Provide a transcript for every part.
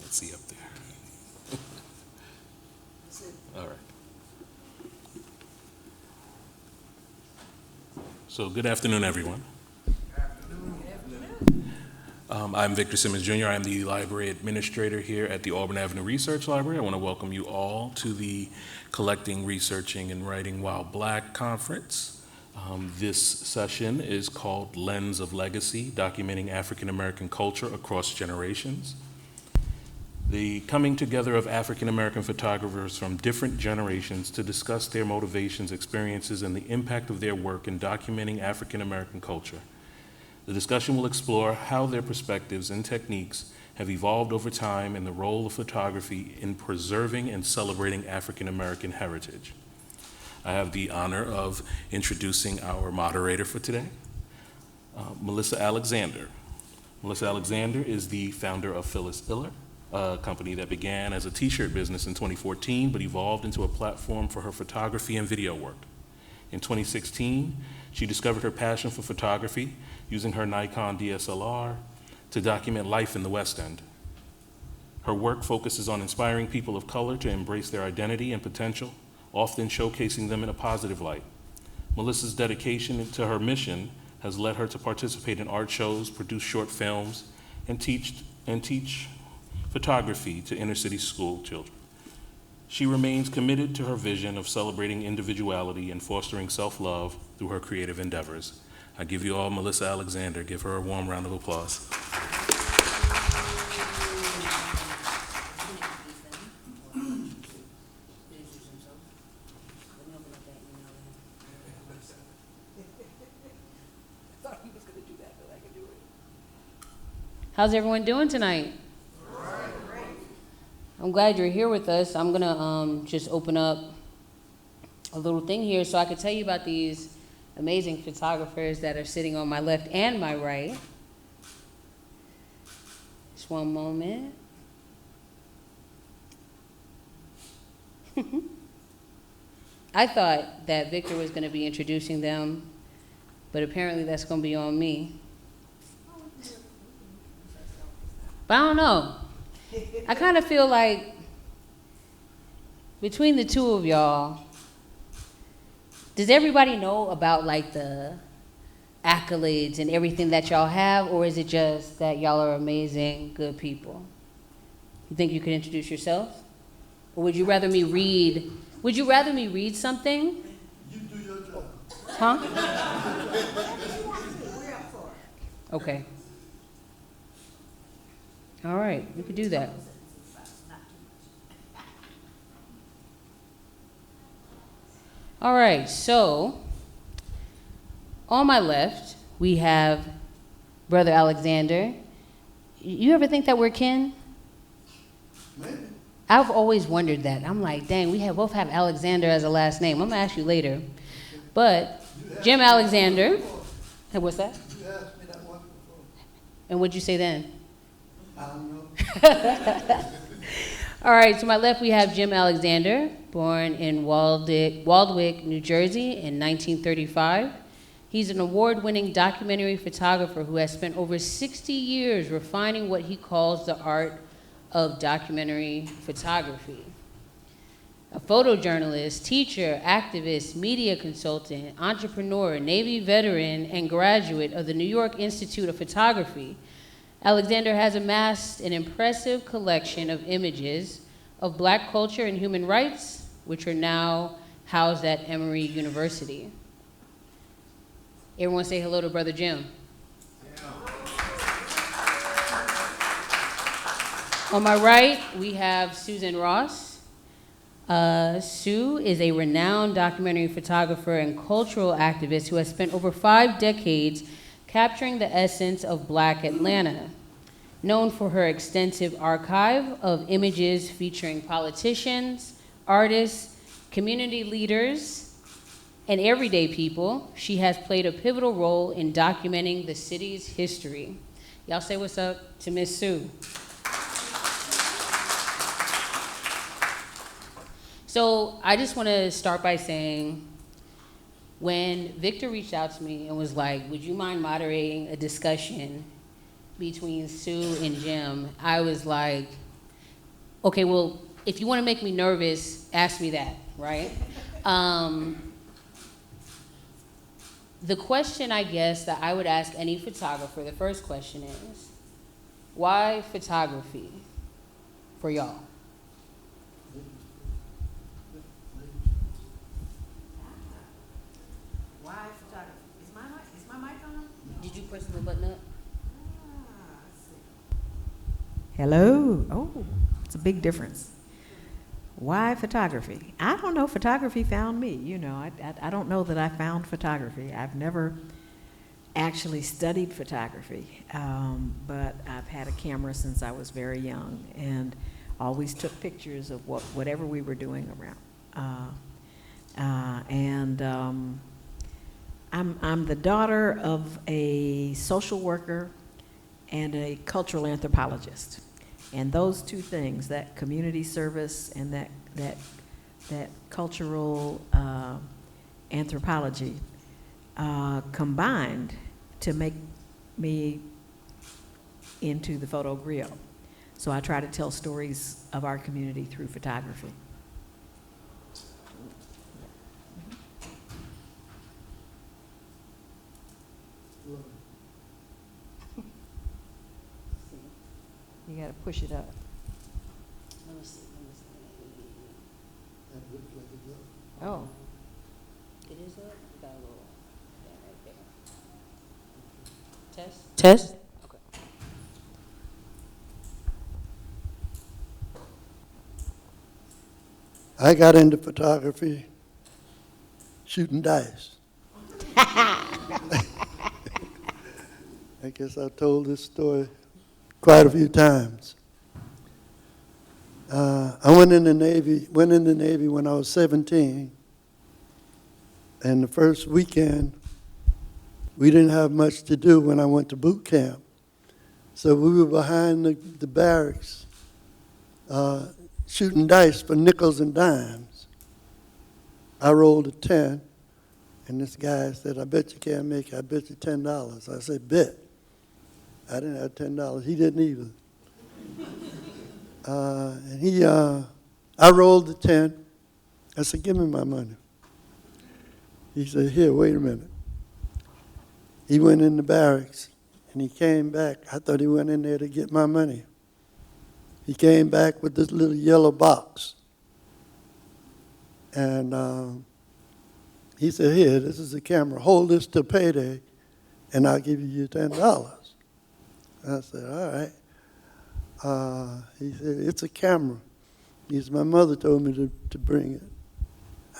can't see up there. All right. So good afternoon, everyone. I'm Victor Simmons Jr. I'm the library administrator here at the Auburn Avenue Research Library. I want to welcome you all to the Collecting, Researching, and Writing While Black Conference. This session is called Lens of Legacy, Documenting African American Culture Across Generations. The coming together of African American photographers from different generations to discuss their motivations, experiences, and the impact of their work in documenting African American culture. The discussion will explore how their perspectives and techniques have evolved over time and the role of photography in preserving and celebrating African American heritage. I have the honor of introducing our moderator for today, Melissa Alexander. Melissa Alexander is the founder of Phyllis Iller, a company that began as a t-shirt business in 2014, but evolved into a platform for her photography and video work. In 2016, she discovered her passion for photography using her Nikon DSLR to document life in the West End. Her work focuses on inspiring people of color to embrace their identity and potential, often showcasing them in a positive light. Melissa's dedication to her mission has led her to participate in art shows, produce short films, and teach photography to inner city school children. She remains committed to her vision of celebrating individuality and fostering self-love through her creative endeavors. I give you all Melissa Alexander. Give her a warm round of applause. How's everyone doing tonight? I'm glad you're here with us. I'm gonna just open up a little thing here so I could tell you about these amazing photographers that are sitting on my left and my right. Just one moment. I thought that Victor was gonna be introducing them, but apparently that's gonna be on me. But I don't know. I kind of feel like between the two of y'all, does everybody know about like the accolades and everything that y'all have, or is it just that y'all are amazing, good people? You think you could introduce yourselves? Or would you rather me read something? You do your job. Huh? Okay. All right, we could do that. All right, so on my left, we have Brother Alexander. You ever think that we're kin? Maybe. I've always wondered that. I'm like, dang, we both have Alexander as a last name. I'm gonna ask you later. But Jim Alexander, hey, what's that? You asked me that once before. And what'd you say then? I don't know. All right, to my left we have Jim Alexander, born in Waldwick, New Jersey in 1935. He's an award-winning documentary photographer who has spent over 60 years refining what he calls the art of documentary photography. A photojournalist, teacher, activist, media consultant, entrepreneur, Navy veteran, and graduate of the New York Institute of Photography, Alexander has amassed an impressive collection of images of Black culture and human rights, which are now housed at Emory University. Everyone say hello to Brother Jim. Yeah. On my right, we have Susan Ross. Sue is a renowned documentary photographer and cultural activist who has spent over 5 decades capturing the essence of Black Atlanta. Known for her extensive archive of images featuring politicians, artists, community leaders, and everyday people, she has played a pivotal role in documenting the city's history. Y'all say what's up to Miss Sue. So I just want to start by saying, when Victor reached out to me and was like, would you mind moderating a discussion between Sue and Jim, I was like, Okay, well, if you want to make me nervous, ask me that, right? The question, I guess, that I would ask any photographer, the first question is, why photography for y'all? Why photography? Is my mic on? Did you press the button up? Let's see. Hello. Oh, it's a big difference. Why photography? I don't know. Photography found me. You know, I don't know that I found photography. I've never actually studied photography, but I've had a camera since I was very young and always took pictures of whatever we were doing around. I'm the daughter of a social worker and a cultural anthropologist. And those two things, that community service and that cultural anthropology, combined to make me into the photogrill. So I try to tell stories of our community through photography. You gotta push it up. Let me see. That looks like it's up. Oh, It is up? Got a little thing right there. Test? Test? Okay. I got into photography shooting dice. I guess I've told this story quite a few times. I went in the Navy when I was 17, and the first weekend, we didn't have much to do when I went to boot camp. So we were behind the barracks shooting dice for nickels and dimes. I rolled a 10, and this guy said, "I bet you can't make it. I bet you $10." I said, "Bet." I didn't have $10. He didn't either. I rolled the 10. I said, "Give me my money." He said, "Here, wait a minute." He went in the barracks, and he came back. I thought he went in there to get my money. He came back with this little yellow box. And he said, "Here, this is a camera. Hold this till payday, and I'll give you your $10. I said, "All right." He said, "It's a camera." He said, "My mother told me to bring it.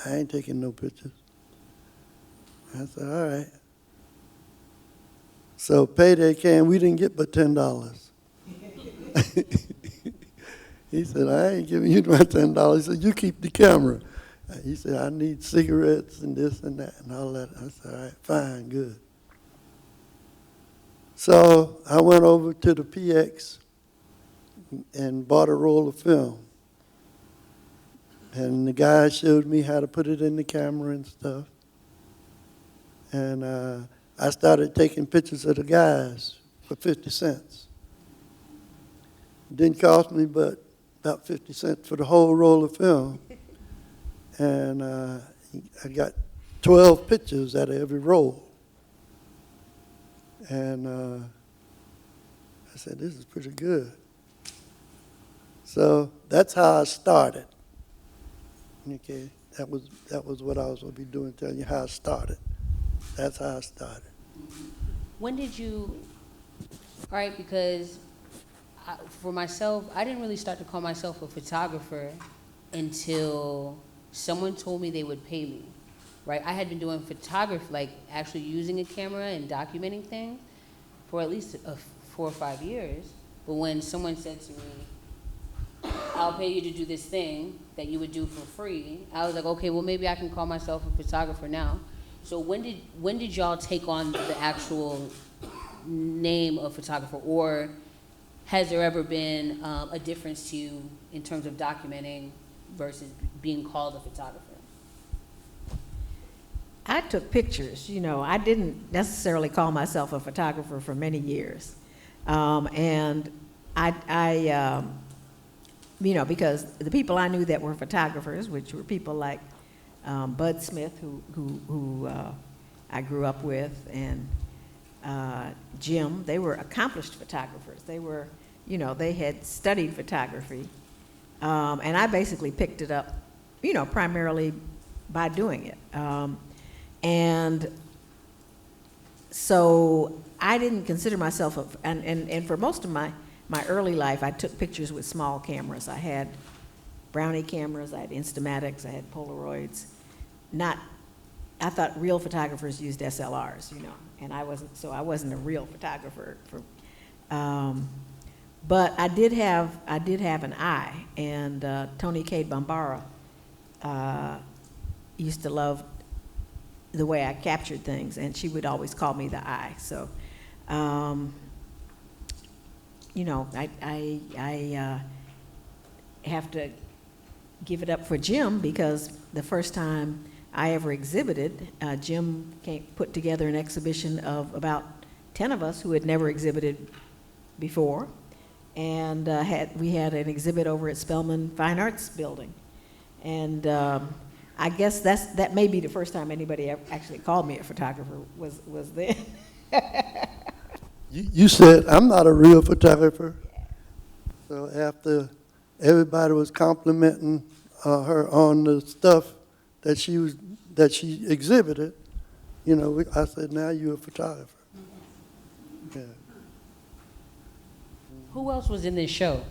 I ain't taking no pictures." I said, "All right." So payday came. We didn't get but $10. He said, "I ain't giving you my $10. He said, "You keep the camera." He said, "I need cigarettes and this and that and all that." I said, "All right, fine, good." So I went over to the PX and bought a roll of film. And the guy showed me how to put it in the camera and stuff. And I started taking pictures of the guys for 50 cents. It didn't cost me but about 50 cents for the whole roll of film. And I got 12 pictures out of every roll. And I said, "This is pretty good." So that's how I started. Okay, that was what I was going to be doing, telling you how I started. That's how I started. When did you, all right, because for myself, I didn't really start to call myself a photographer until someone told me they would pay me, right? I had been doing photography, like actually using a camera and documenting things for at least 4 or 5 years. But when someone said to me, "I'll pay you to do this thing that you would do for free," I was like, okay, well, maybe I can call myself a photographer now. So when did y'all take on the actual name of photographer, or has there ever been a difference to you in terms of documenting versus being called a photographer? I took pictures. You know, I didn't necessarily call myself a photographer for many years. And you know, because the people I knew that were photographers, which were people like Bud Smith, who I grew up with, and Jim, they were accomplished photographers. They were, you know, they had studied photography. And I basically picked it up, you know, primarily by doing it. And so I didn't consider myself, and for most of my early life, I took pictures with small cameras. I had Brownie cameras, I had Instamatics, I had Polaroids. I thought real photographers used SLRs, you know, and I wasn't a real photographer. But I did have an eye, and Tony Cade Bambara used to love the way I captured things, and she would always call me the eye. So, you know, I have to give it up for Jim, because the first time I ever exhibited, Jim put together an exhibition of about 10 of us who had never exhibited before, and we had an exhibit over at Spelman Fine Arts Building. And I guess that may be the first time anybody actually called me a photographer, was then. You said, I'm not a real photographer. So after everybody was complimenting her on the stuff that she exhibited, you know, I said, now you're a photographer. Yeah. Who else was in this show?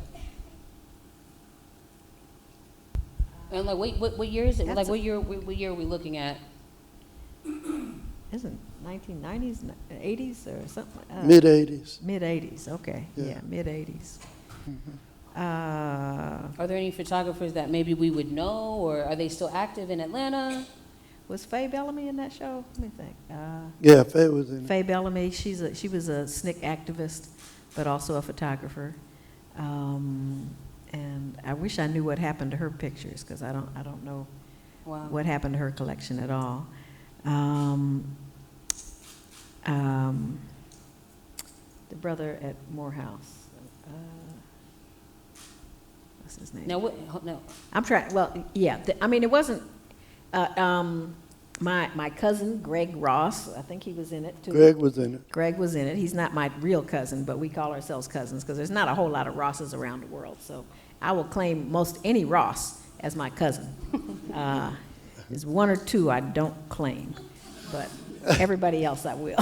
And like, what year is it? Like, what year are we looking at? Isn't 1990s, 80s or something? Mid-'80s. Mid-'80s, okay. Yeah, mid-'80s. Are there any photographers that maybe we would know, or are they still active in Atlanta? Was Faye Bellamy in that show? Let me think. Yeah, Faye was in it. Faye Bellamy, she was a SNCC activist, but also a photographer. And I wish I knew what happened to her pictures, because I don't know what happened to her collection at all. The brother at Morehouse. What's his name? No. I'm trying. Well, yeah. I mean, it wasn't. My cousin Greg Ross. I think he was in it too. Greg was in it. Greg was in it. He's not my real cousin, but we call ourselves cousins because there's not a whole lot of Rosses around the world. So I will claim most any Ross as my cousin. There's one or two I don't claim, but everybody else I will.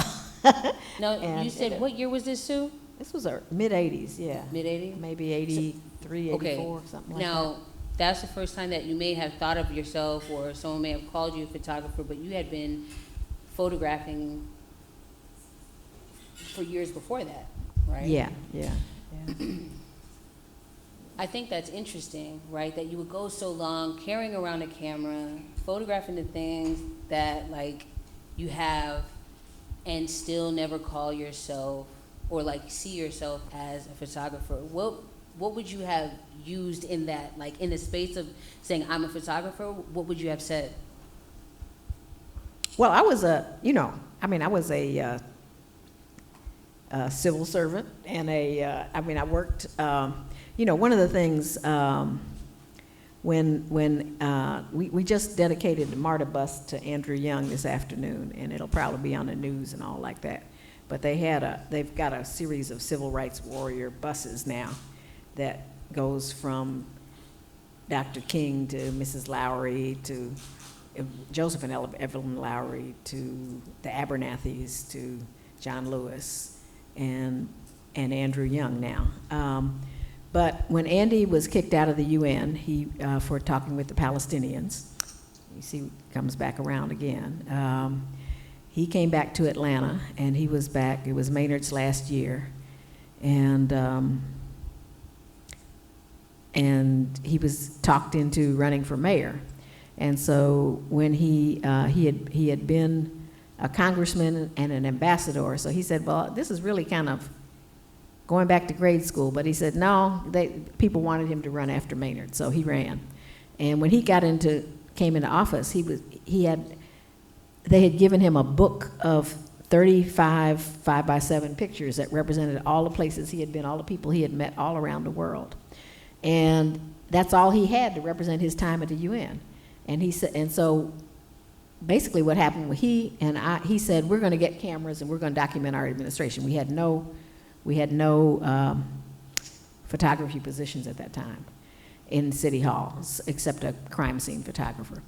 No, you said, what year was this, Sue? This was mid-'80s, yeah. Mid-'80s? Maybe 83, 84, something like that. Now, that's the first time that you may have thought of yourself, or someone may have called you a photographer, but you had been photographing for years before that, right? Yeah. I think that's interesting, right? That you would go so long carrying around a camera, photographing the things that, like, you have, and still never call yourself or, like, see yourself as a photographer. What would you have used in that, like, in the space of saying, I'm a photographer? What would you have said? Well, I was a civil servant, and I worked, one of the things, when we just dedicated the MARTA bus to Andrew Young this afternoon, and it'll probably be on the news and all like that, but they've got a series of civil rights warrior buses now that goes from Dr. King to Mrs. Lowry to Joseph and Evelyn Lowry to the Abernathys to John Lewis and Andrew Young now. But when Andy was kicked out of the UN, for talking with the Palestinians, you see, he comes back around again. He came back to Atlanta, and he was back. It was Maynard's last year, and he was talked into running for mayor. And so when he had been a congressman and an ambassador, so he said, well, this is really kind of going back to grade school. But he said, no, people wanted him to run after Maynard, so he ran. And when he came into office, they had given him a book of 35 5x7 pictures that represented all the places he had been, all the people he had met all around the world. And that's all he had to represent his time at the UN. And he said, and so basically what happened was he said, we're going to get cameras and we're going to document our administration. We had no photography positions at that time in City Hall, except a crime scene photographer.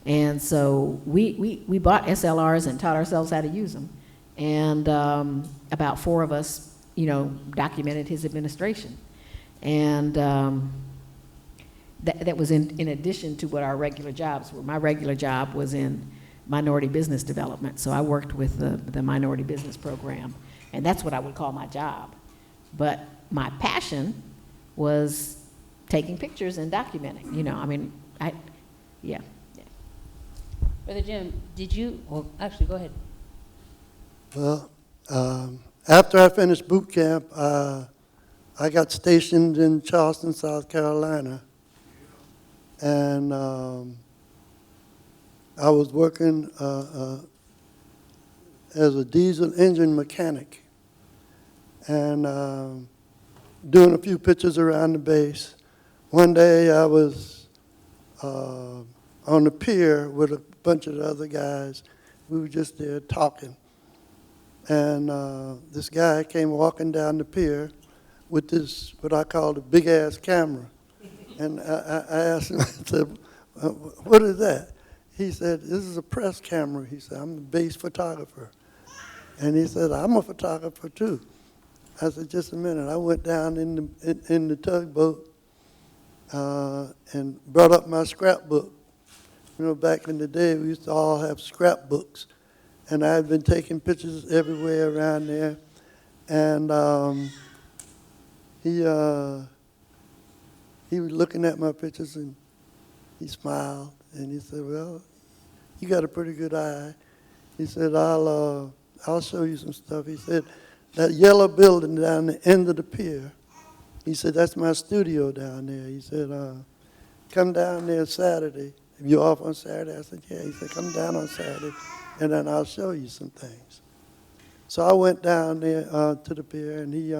And so we bought SLRs and taught ourselves how to use them. And about 4 of us, documented his administration. And that was in addition to what our regular jobs were. My regular job was in minority business development, so I worked with the minority business program, and that's what I would call my job. But my passion was taking pictures and documenting, yeah. Brother Jim, well, actually, go ahead. Well, after I finished boot camp, I got stationed in Charleston, South Carolina, and I was working as a diesel engine mechanic and doing a few pictures around the base. One day I was on the pier with a bunch of the other guys. We were just there talking. And this guy came walking down the pier with this, what I call a big-ass camera. And I asked him, I said, what is that? He said, this is a press camera. He said, I'm the base photographer. And he said, I'm a photographer too. I said, just a minute. I went down in the tugboat and brought up my scrapbook. Back in the day, we used to all have scrapbooks. And I had been taking pictures everywhere around there. And he was looking at my pictures and he smiled and he said, well, you got a pretty good eye. He said, I'll show you some stuff. He said, that yellow building down the end of the pier, he said, that's my studio down there. He said, come down there Saturday. If you're off on Saturday? I said, yeah. He said, come down on Saturday and then I'll show you some things. So I went down there to the pier and he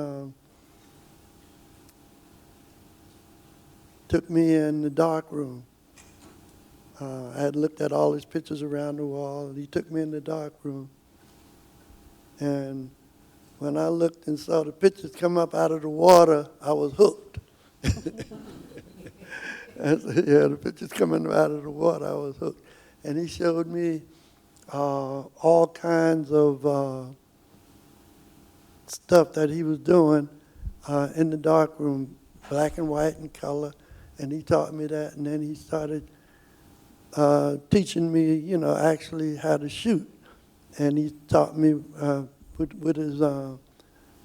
took me in the dark room. I had looked at all his pictures around the wall, and he took me in the dark room. And when I looked and saw the pictures come up out of the water, I was hooked. I said, yeah, the pictures coming out of the water, I was hooked. And he showed me all kinds of stuff that he was doing in the dark room, black and white and color. And he taught me that, and then he started teaching me, actually how to shoot. And he taught me with his 2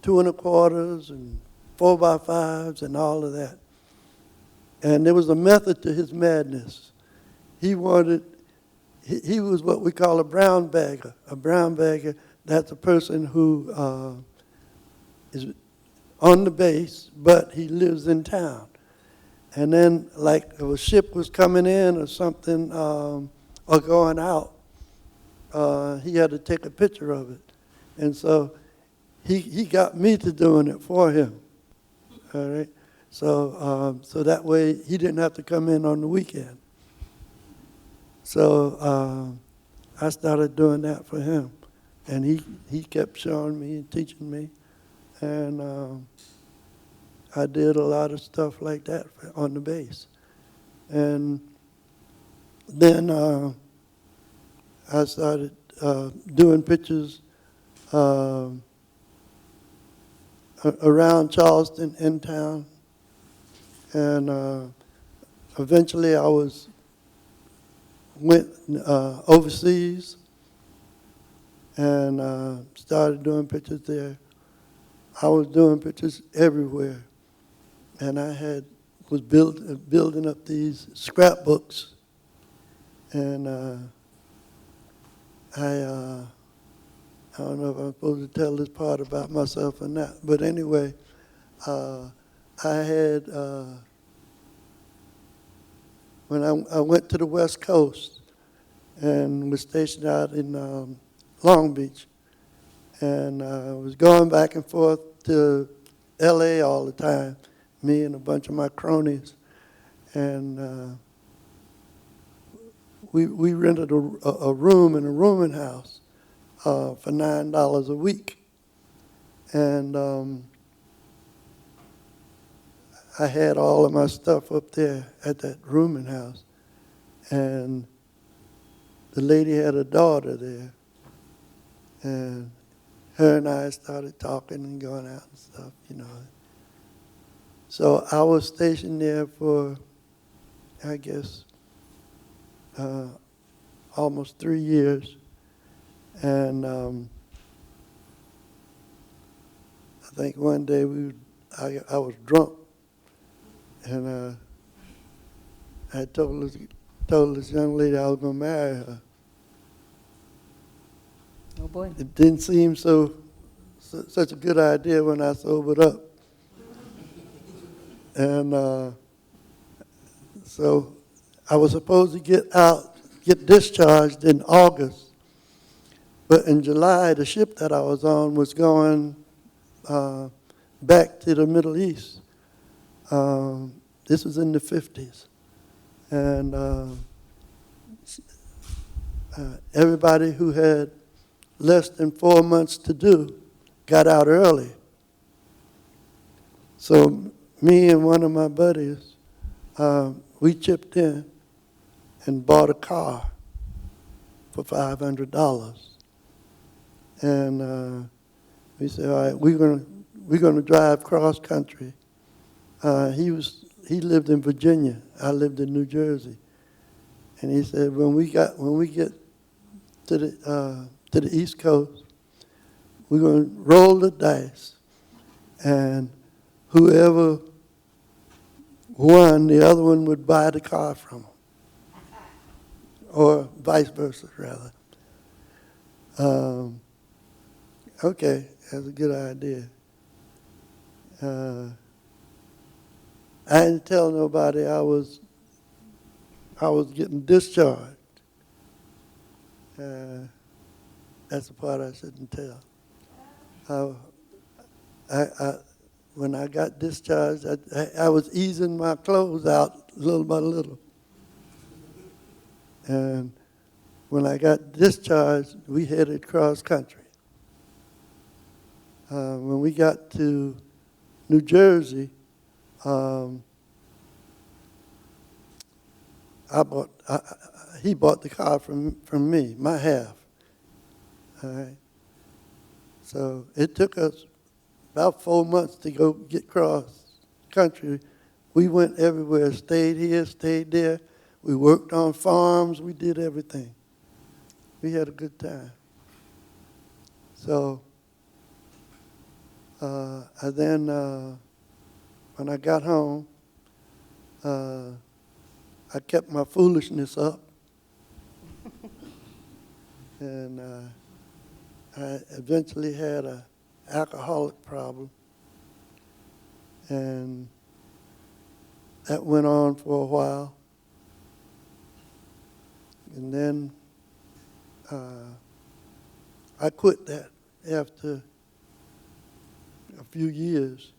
1/4s and 4x5s and all of that. And there was a method to his madness. He was what we call a brown bagger. A brown bagger, that's a person who is on the base, but he lives in town. And then, like, if a ship was coming in or something, or going out, he had to take a picture of it. And so he got me to doing it for him, all right? So that way he didn't have to come in on the weekend. So I started doing that for him. And he kept showing me and teaching me. And I did a lot of stuff like that on the base. And then I started doing pictures around Charleston, in town. And eventually I went overseas and started doing pictures there. I was doing pictures everywhere. And I was building up these scrapbooks. And I don't know if I'm supposed to tell this part about myself or not. But anyway, I had, when I went to the West Coast and was stationed out in Long Beach, and I was going back and forth to LA all the time, me and a bunch of my cronies. and we rented a room in a rooming house for $9 a week. And I had all of my stuff up there at that rooming house. And the lady had a daughter there. And her and I started talking and going out and stuff, you know. So I was stationed there for, I guess, almost 3 years. And I think one day I was drunk, and I told this young lady I was going to marry her. Oh, boy. It didn't seem such a good idea when I sobered up. And so I was supposed to get discharged in August. But in July, the ship that I was on was going back to the Middle East. This was in the 50s. And everybody who had less than 4 months to do got out early. So me and one of my buddies, we chipped in and bought a car for $500. And we said, all right, we're gonna drive cross country. He lived in Virginia. I lived in New Jersey. And he said, when we get to the East Coast, we're gonna roll the dice, and whoever won, the other one would buy the car from him, or vice versa, rather. Okay, that's a good idea. I didn't tell nobody I was getting discharged. That's the part I shouldn't tell. When I got discharged, I was easing my clothes out little by little. And when I got discharged, we headed cross country. When we got to New Jersey, he bought the car from me, my half. All right. So it took us about 4 months to go get cross country. We went everywhere, stayed here, stayed there. We worked on farms, we did everything. We had a good time. So when I got home, I kept my foolishness up. And I eventually had an alcoholic problem. And that went on for a while. And then I quit that after a few years.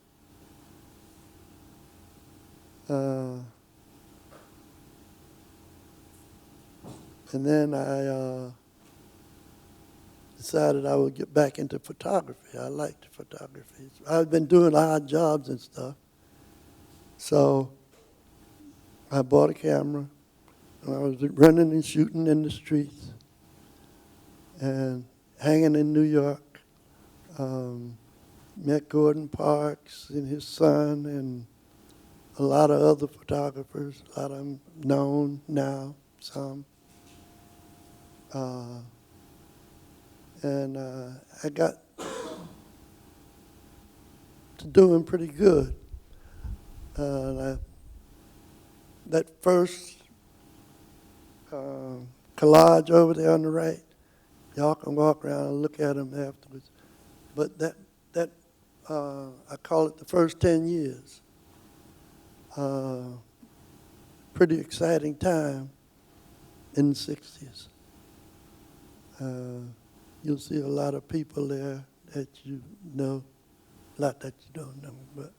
And then I decided I would get back into photography. I liked photography. I've been doing odd jobs and stuff. So I bought a camera, and I was running and shooting in the streets and hanging in New York. Met Gordon Parks and his son and a lot of other photographers, a lot of them known now, some. And I got to doing pretty good. That first collage over there on the right, y'all can walk around and look at them afterwards. But that I call it the first 10 years. Pretty exciting time in the 60s. You'll see a lot of people there that you know, a lot that you don't know, but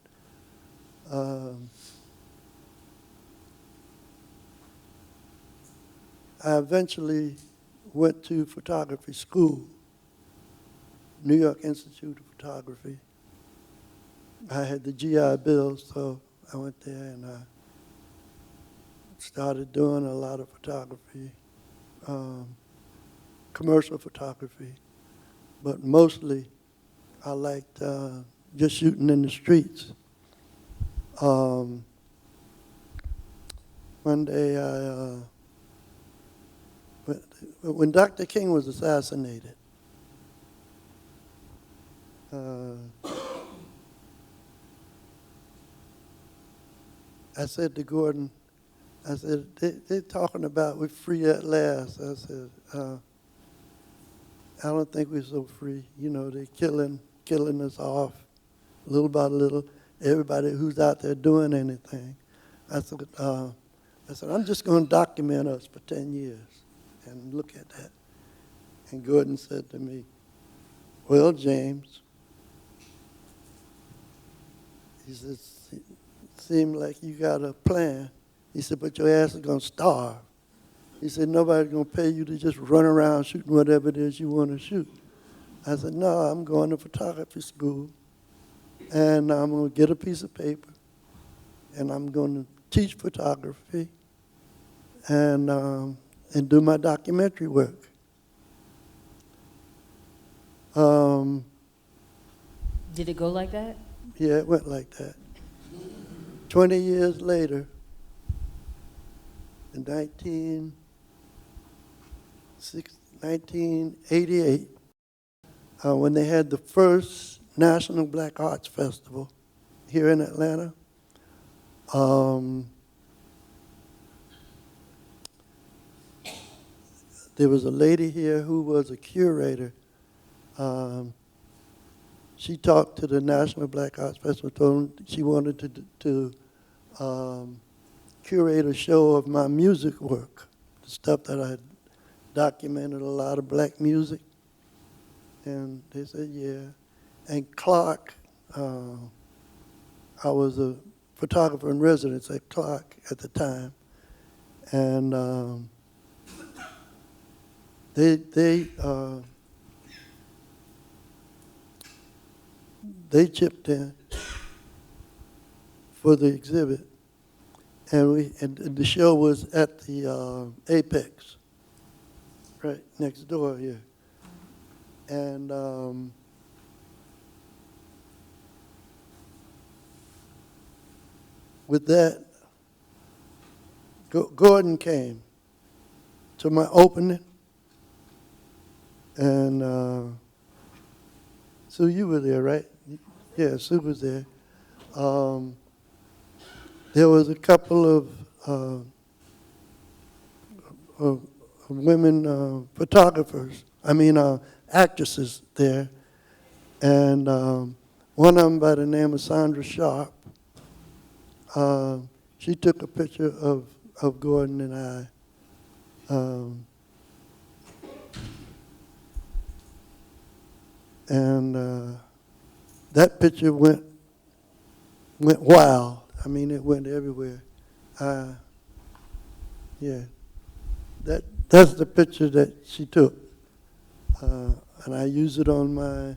I eventually went to photography school, New York Institute of Photography. I had the GI Bill, so I went there and I started doing a lot of photography, commercial photography, but mostly I liked just shooting in the streets. One day when Dr. King was assassinated, I said to Gordon, I said, they're talking about we're free at last. I said, I don't think we're so free. You know, they're killing us off little by little. Everybody who's out there doing anything. I said, I'm just going to document us for 10 years and look at that. And Gordon said to me, well, James, he said, seemed like you got a plan. He said, but your ass is going to starve. He said, nobody's going to pay you to just run around shooting whatever it is you want to shoot. I said, no, I'm going to photography school, and I'm going to get a piece of paper, and I'm going to teach photography and do my documentary work. Did it go like that? Yeah, it went like that. 20 years later, in 1988, when they had the first National Black Arts Festival here in Atlanta, there was a lady here who was a curator. She talked to the National Black Arts Festival, told them she wanted to curate a show of my music work, the stuff that I had documented, a lot of black music. And they said, yeah. And Clark, I was a photographer in residence at Clark at the time. And they chipped in for the exhibit. And the show was at the Apex, right next door here. And with that, Gordon came to my opening, and Sue, you were there, right? Yeah, Sue was there. There was a couple of women photographers, actresses there, and one of them by the name of Sandra Sharp. She took a picture of Gordon and I. That picture went wild. It went everywhere. Yeah, that's the picture that she took, and I use it on my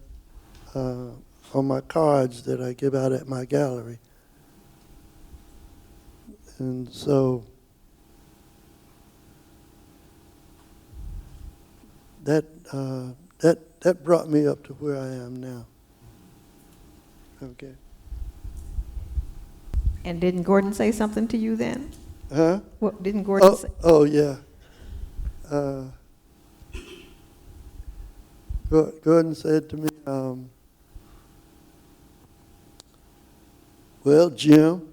cards that I give out at my gallery. And so that brought me up to where I am now. Okay. And didn't Gordon say something to you then? Huh? What didn't Gordon say? Oh yeah. Gordon said to me, well, Jim,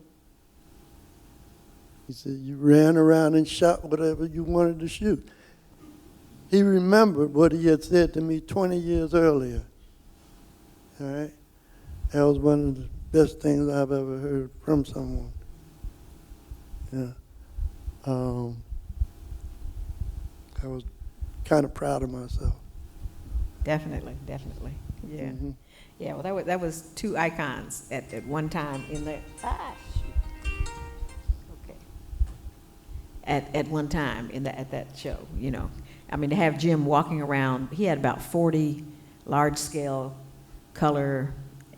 he said, you ran around and shot whatever you wanted to shoot. He remembered what he had said to me 20 years earlier. All right? That was one of the best things I've ever heard from someone. Yeah. I was kind of proud of myself. Definitely. Yeah. Mm-hmm. Yeah, well, that was two icons at one time in the, shoot. Okay. at one time at that show, you know. I mean, to have Jim walking around, he had about 40 large-scale color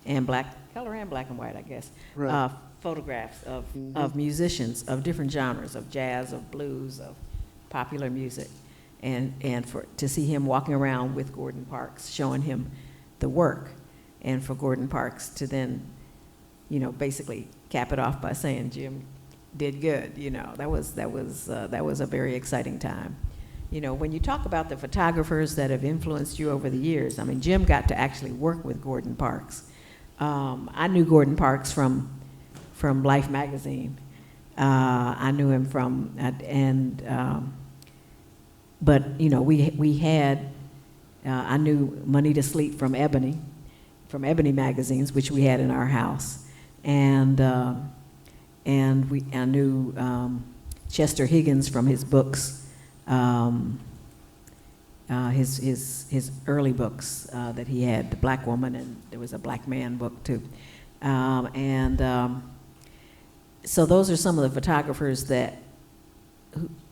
and black and white, I guess, Right. photographs of musicians of different genres, of jazz, of blues, of popular music, and to see him walking around with Gordon Parks, showing him the work, and for Gordon Parks to then, you know, basically cap it off by saying Jim did good. You know, that was a very exciting time. You know, when you talk about the photographers that have influenced you over the years, I mean, Jim got to actually work with Gordon Parks. I knew Gordon Parks from Life magazine. I knew him from, but you know, we had, I knew Money to Sleep from Ebony magazines, which we had in our house, and I knew Chester Higgins from his books. His early books that he had, The Black Woman, and there was a Black Man book too. So those are some of the photographers that,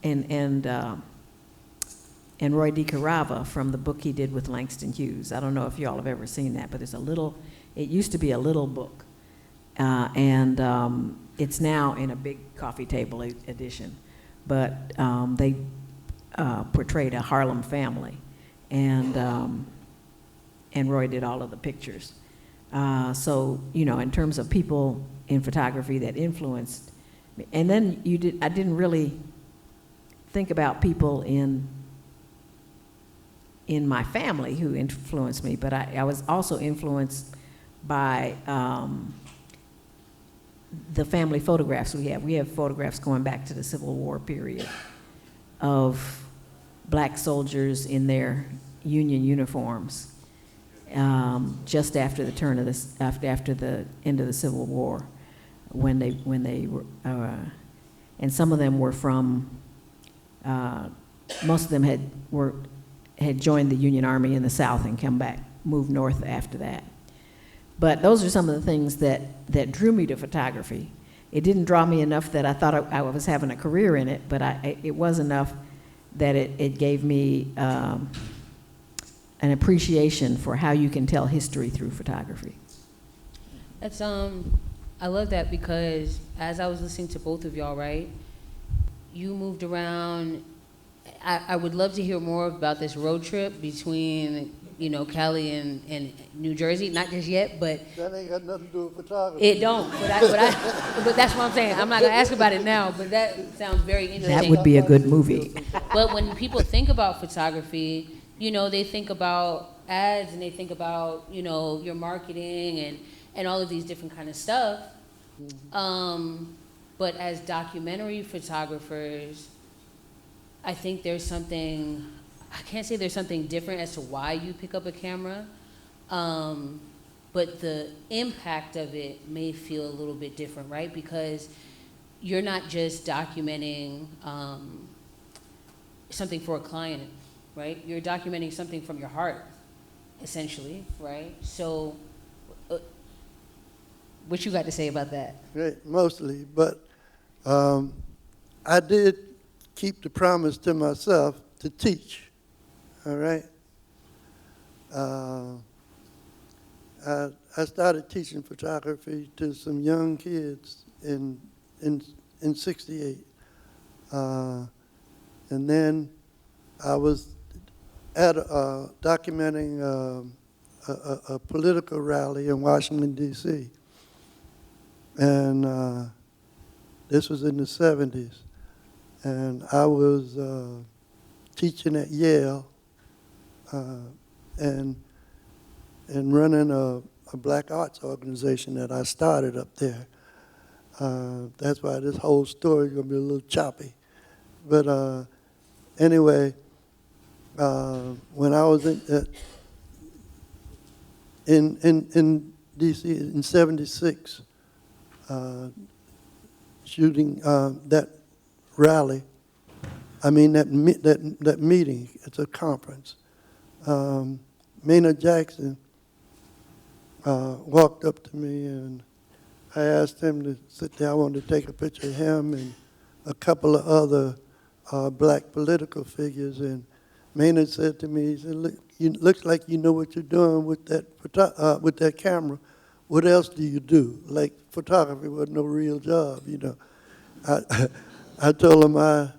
and Roy DeCarava from the book he did with Langston Hughes. I don't know if y'all have ever seen that, but there's it used to be a little book, and it's now in a big coffee table edition. But they portrayed a Harlem family, and Roy did all of the pictures. So, you know, in terms of people in photography that influenced me, and then I didn't really think about people in my family who influenced me, but I was also influenced by the family photographs we have. We have photographs going back to the Civil War period of black soldiers in their Union uniforms, just after the after the end of the Civil War, when they were, and some of them were from, most of them had joined the Union Army in the South and come back, moved north after that. But those are some of the things that drew me to photography. It didn't draw me enough that I thought I was having a career in it, but it was enough that it gave me an appreciation for how you can tell history through photography. That's I love that, because as I was listening to both of y'all, right, you moved around. I would love to hear more about this road trip between, you know, Cali and New Jersey. Not just yet, but That ain't got nothing to do with photography. it don't. But that's what I'm saying. I'm not gonna ask about it now, but that sounds very interesting. That would be a good movie. But when people think about photography, you know, they think about ads and they think about, you know, your marketing and all of these different kind of stuff. But as documentary photographers, I think there's something, I can't say there's something different as to why you pick up a camera, but the impact of it may feel a little bit different, right? Because you're not just documenting something for a client, right? You're documenting something from your heart, essentially, right? So, what you got to say about that? Right, mostly, but I did keep the promise to myself to teach, all right? I started teaching photography to some young kids in 68. And then I was documenting a political rally in Washington, D.C. And this was in the 70s. And I was teaching at Yale and running a black arts organization that I started up there. That's why this whole story is going to be a little choppy. But anyway, when I was in D.C. in 76, shooting that rally, that meeting, it's a conference. Maynard Jackson walked up to me and I asked him to sit there. I wanted to take a picture of him and a couple of other black political figures. And Maynard said to me, he said, "Look, looks like you know what you're doing with that camera. What else do you do? Like photography was no real job, you know." I, I told him I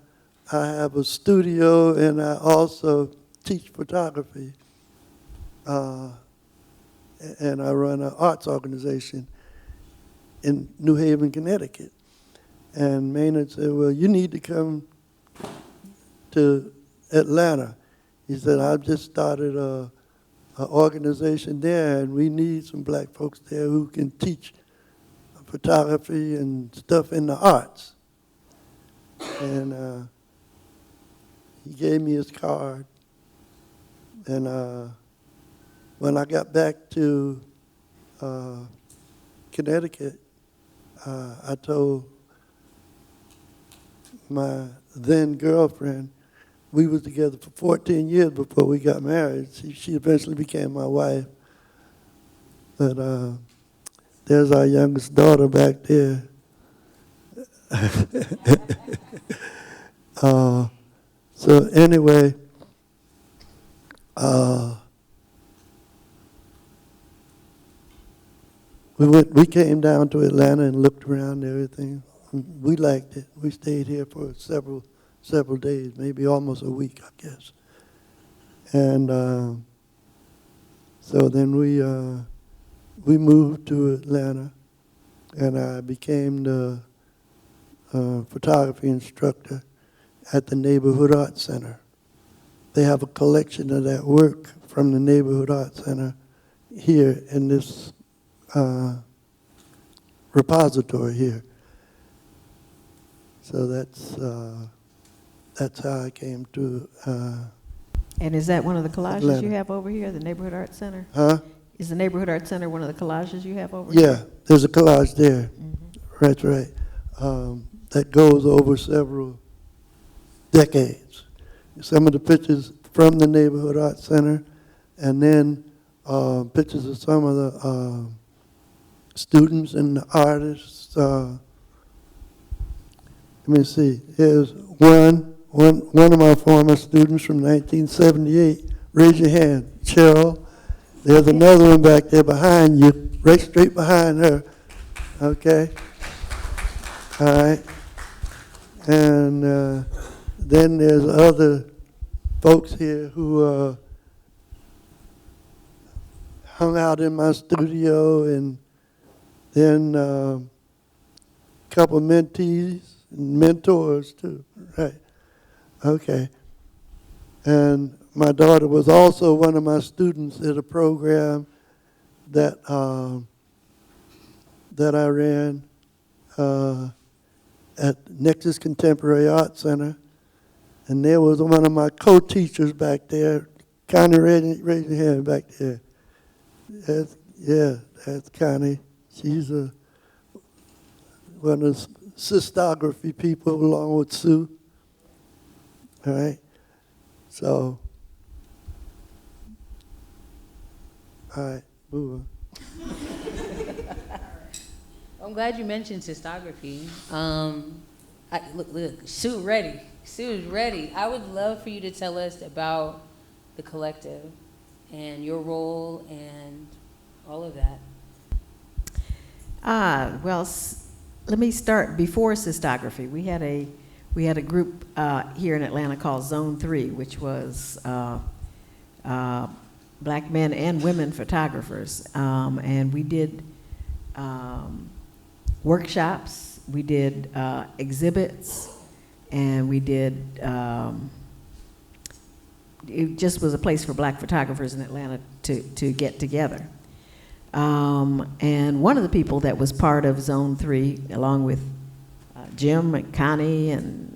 have a studio and I also teach photography. And I run an arts organization in New Haven, Connecticut. And Maynard said, "Well, you need to come to Atlanta." He said, "I've just started an organization there, and we need some black folks there who can teach photography and stuff in the arts." And he gave me his card. And when I got back to Connecticut, I told my then girlfriend, we was together for 14 years before we got married. She eventually became my wife. But there's our youngest daughter back there. So anyway, we came down to Atlanta and looked around and everything. We liked it. We stayed here for several days, maybe almost a week, I guess. And so then we moved to Atlanta, and I became the photography instructor at the Neighborhood Arts Center. They have a collection of that work from the Neighborhood Arts Center here in this repository here. So that's how I came to And is that one of the collages Atlanta. you have over here, the Neighborhood Arts Center? Huh? Is the Neighborhood Arts Center one of the collages you have over here? Yeah, there's a collage there. Mm-hmm. That's right. That goes over several decades. Some of the pictures from the Neighborhood Arts Center, and then pictures of some of the students and the artists. Let me see. Here's one of my former students from 1978. Raise your hand, Cheryl. There's another one back there behind you, right straight behind her. Okay. All right. And then there's other folks here who hung out in my studio, and then a couple mentees and mentors too, right? Okay. And my daughter was also one of my students at a program that that I ran at Nexus Contemporary Art Center, and there was one of my co-teachers back there. Connie, raise your hand back there. That's Connie. She's one of the cystography people along with Sue. All right. So, all right, move on. I'm glad you mentioned cystography. Look, Sue ready. Sue's ready. I would love for you to tell us about the collective and your role and all of that. Well, let me start before cystography. We had a group here in Atlanta called Zone 3, which was black men and women photographers. And we did workshops, we did exhibits, and we did, it just was a place for black photographers in Atlanta to get together. And one of the people that was part of Zone 3, along with Jim and Connie and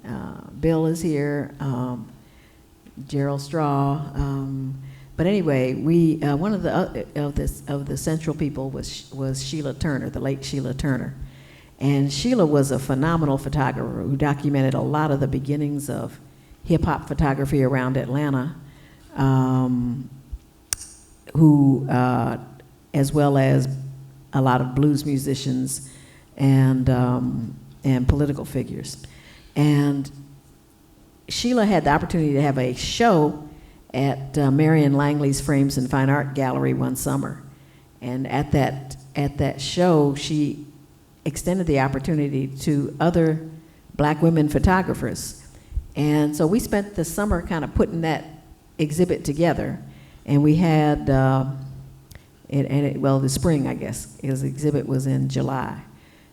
Bill is here, Gerald Straw. But anyway, we one of the central people was Sheila Turner, the late Sheila Turner, and Sheila was a phenomenal photographer who documented a lot of the beginnings of hip hop photography around Atlanta, who as well as a lot of blues musicians and political figures. And Sheila had the opportunity to have a show at Marion Langley's Frames and Fine Art Gallery one summer. And at that show, she extended the opportunity to other black women photographers. And so we spent the summer kind of putting that exhibit together. And we had, the spring, I guess, his exhibit was in July.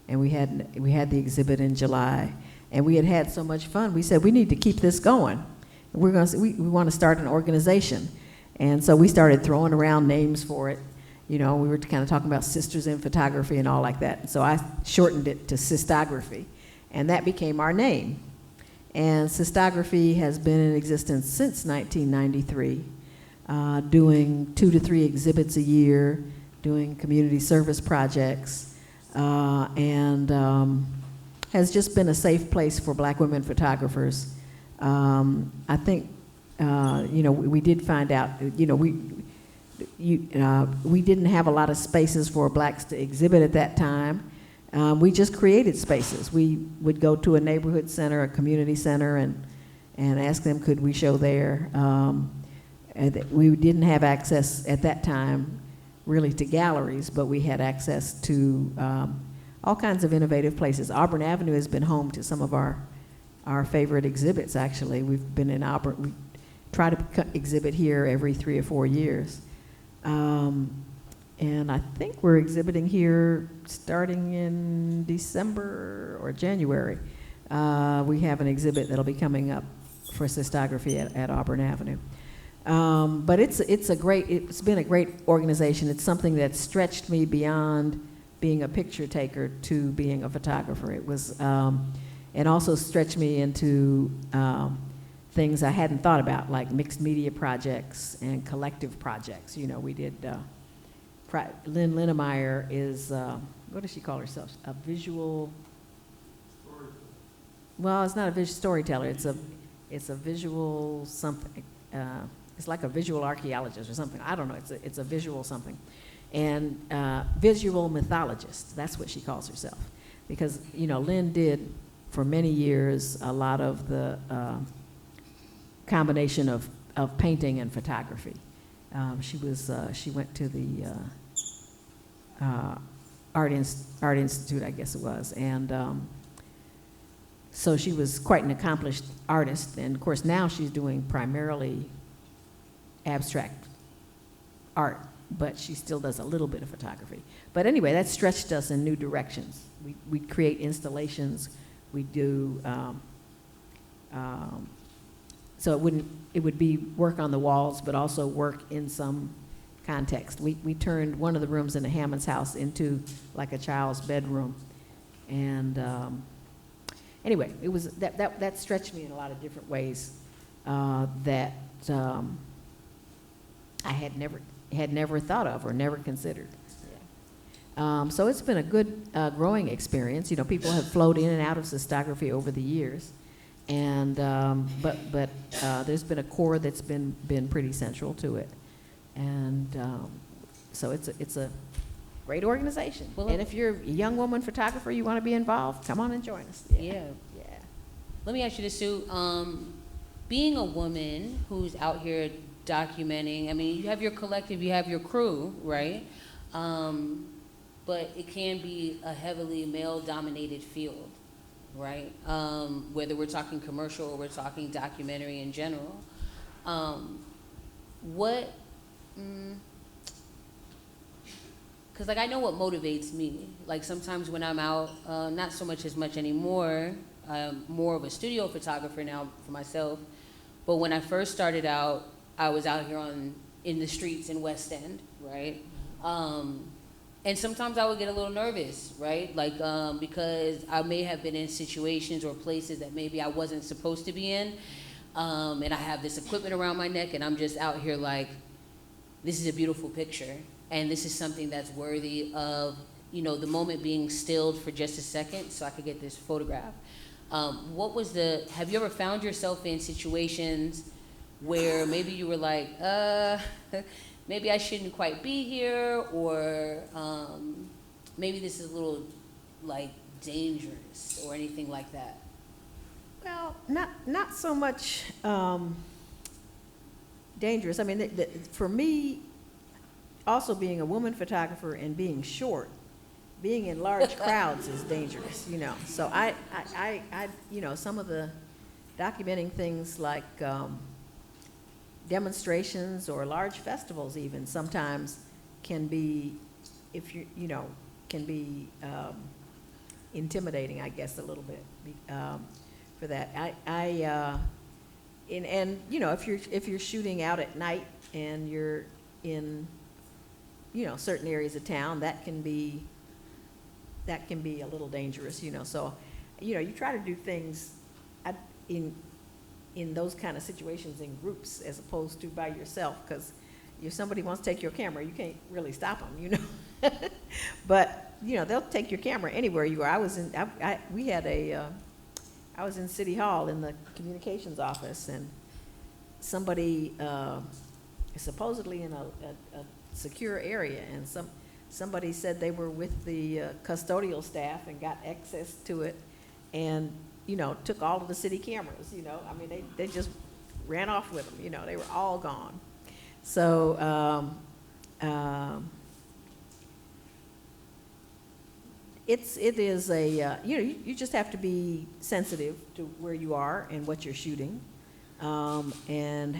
And we had the exhibit in July. And we had so much fun, we said, we need to keep this going. We want to start an organization. And so we started throwing around names for it. You know, we were kind of talking about sisters in photography and all like that. And so I shortened it to Sistography. And that became our name. And Sistography has been in existence since 1993, doing 2 to 3 exhibits a year, doing community service projects, and has just been a safe place for black women photographers. I think, we did find out, we didn't have a lot of spaces for blacks to exhibit at that time. We just created spaces. We would go to a neighborhood center, a community center, and ask them, could we show there? And we didn't have access at that time really to galleries, but we had access to all kinds of innovative places. Auburn Avenue has been home to some of our favorite exhibits, actually. We've been in Auburn. We try to exhibit here every 3 or 4 years. And I think we're exhibiting here starting in December or January. We have an exhibit that'll be coming up for Sistography at Auburn Avenue. But it's been a great organization. It's something that stretched me beyond being a picture taker to being a photographer. It was, and also stretched me into things I hadn't thought about, like mixed media projects and collective projects. You know, we did, Lynn Linnemeyer is, what does she call herself? A visual, well, it's not a visual storyteller, it's a visual something. It's like a visual archaeologist or something. I don't know, it's a visual something. And visual mythologist, that's what she calls herself. Because, Lynn did, for many years, a lot of the combination of painting and photography. She went to the Art Institute, I guess it was, and so she was quite an accomplished artist. And of course now she's doing primarily abstract art, but she still does a little bit of photography. But anyway, that stretched us in new directions. We create installations. We do. So it would be work on the walls, but also work in some context. We turned one of the rooms in the Hammond's house into like a child's bedroom. And anyway, it was that stretched me in a lot of different ways that I had never thought of or never considered. So it's been a good growing experience. People have flowed in and out of Sistography over the years. And but there's been a core that's been pretty central to it, and so it's a great organization. Well, and if you're a young woman photographer, you want to be involved, come on and join us. Yeah. Let me ask you this, Sue. Being a woman who's out here documenting, I mean, you have your collective, you have your crew, right? But it can be a heavily male-dominated field. Right? Whether we're talking commercial or we're talking documentary in general. Because I know what motivates me. Like sometimes when I'm out, not so much anymore, more of a studio photographer now for myself. But when I first started out, I was out here in the streets in West End, right? And sometimes I would get a little nervous, right? Like, because I may have been in situations or places that maybe I wasn't supposed to be in. And I have this equipment around my neck and I'm just out here like, this is a beautiful picture. And this is something that's worthy of, the moment being stilled for just a second so I could get this photograph. Have you ever found yourself in situations where maybe you were like, maybe I shouldn't quite be here, or maybe this is a little like dangerous or anything like that? Well, not so much dangerous. I mean, for me, also being a woman photographer and being short, being in large crowds is dangerous, you know. So you know, some of the documenting things like demonstrations or large festivals even sometimes can be, if you know, can be intimidating, I guess, a little bit for that. And you know, if you're shooting out at night and you're in, you know, certain areas of town, that can be a little dangerous, you know. So, you know, you try to do things in those kind of situations in groups as opposed to by yourself, because if somebody wants to take your camera, you can't really stop them, you know. But you know, they'll take your camera anywhere you are. I was in City Hall in the communications office, and somebody supposedly in a secure area, and somebody said they were with the custodial staff and got access to it, and you know, took all of the city cameras. You know, I mean, they just ran off with them. You know, they were all gone. So it is a you know, you just have to be sensitive to where you are and what you're shooting, and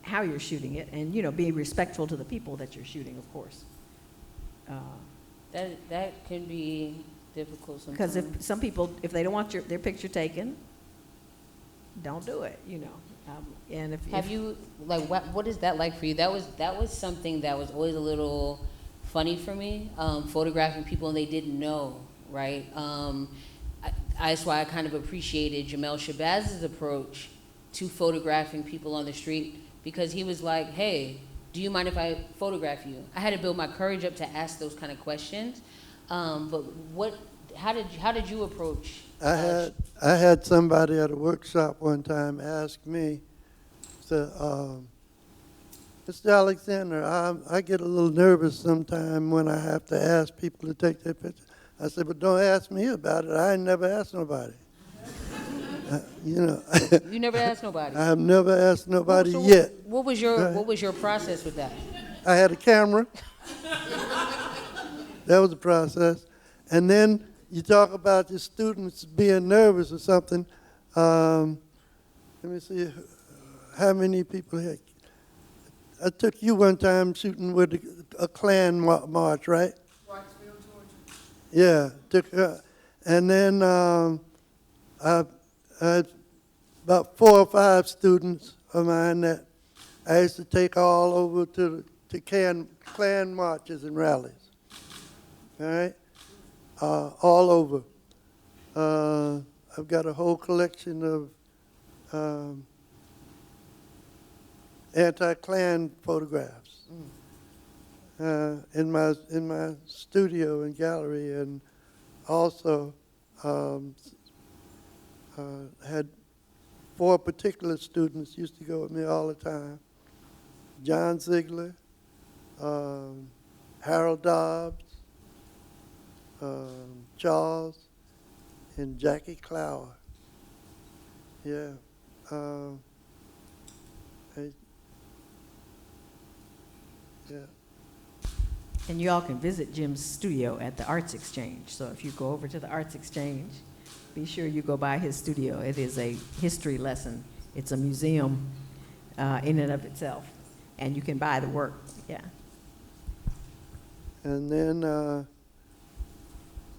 how you're shooting it, and you know, be respectful to the people that you're shooting, of course. That can be difficult sometimes. Because if some people, if they don't want their picture taken, don't do it, you know. And if you, like, what is that like for you? That was something that was always a little funny for me, photographing people and they didn't know, right? That's why I kind of appreciated Jamel Shabazz's approach to photographing people on the street, because he was like, hey, do you mind if I photograph you? I had to build my courage up to ask those kind of questions. But how did you approach? I had somebody at a workshop one time ask me, so, Mr. Alexander, I get a little nervous sometime when I have to ask people to take their picture. I said, but don't ask me about it. I ain't never asked nobody. You know. You never asked nobody? I have never asked nobody So yet. What was your process with that? I had a camera. That was the process. And then you talk about your students being nervous or something. Let me see how many people had. I took you one time shooting with a Klan march, right? Roxville, Georgia. Yeah, took her. And then I had about 4 or 5 students of mine that I used to take all over to Klan marches and rallies. All right? All over. I've got a whole collection of anti-Klan photographs in my studio and gallery, and also had 4 particular students used to go with me all the time: John Ziegler, Harold Dobbs, Charles, and Jackie Clower. Yeah. Yeah. And you all can visit Jim's studio at the Arts Exchange. So if you go over to the Arts Exchange, be sure you go by his studio. It is a history lesson. It's a museum in and of itself. And you can buy the work, yeah. And then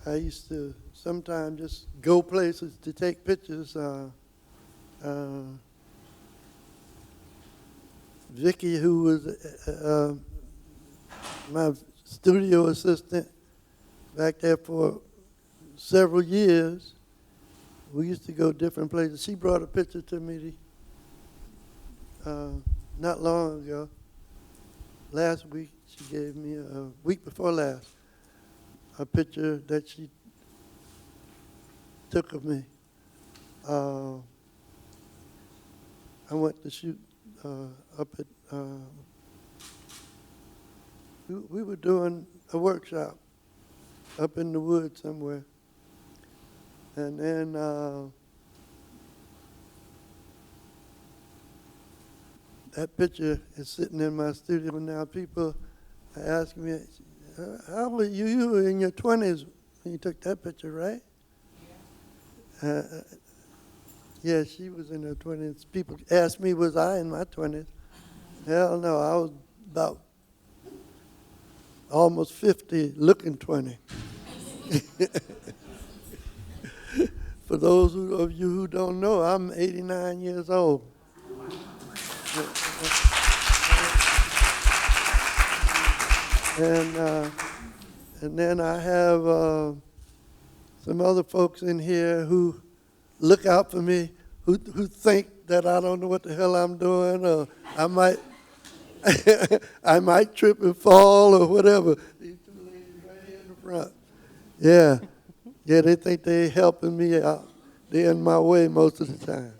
I used to sometimes just go places to take pictures. Vicky, who was my studio assistant back there for several years, we used to go different places. She brought a picture to me not long ago. Last week, she gave me, a week before last, a picture that she took of me. I went to shoot up at, we were doing a workshop up in the woods somewhere. And then that picture is sitting in my studio now. People are asking me, how old are you? You were in your 20s when you took that picture, right? Yeah. Yeah, she was in her 20s. People asked me, was I in my 20s? Hell no, I was about almost 50, looking 20. For those of you who don't know, I'm 89 years old. And then I have some other folks in here who look out for me, who think that I don't know what the hell I'm doing, or I might I might trip and fall or whatever. These two ladies right here in the front. Yeah. Yeah, they think they're helping me out. They're in my way most of the time.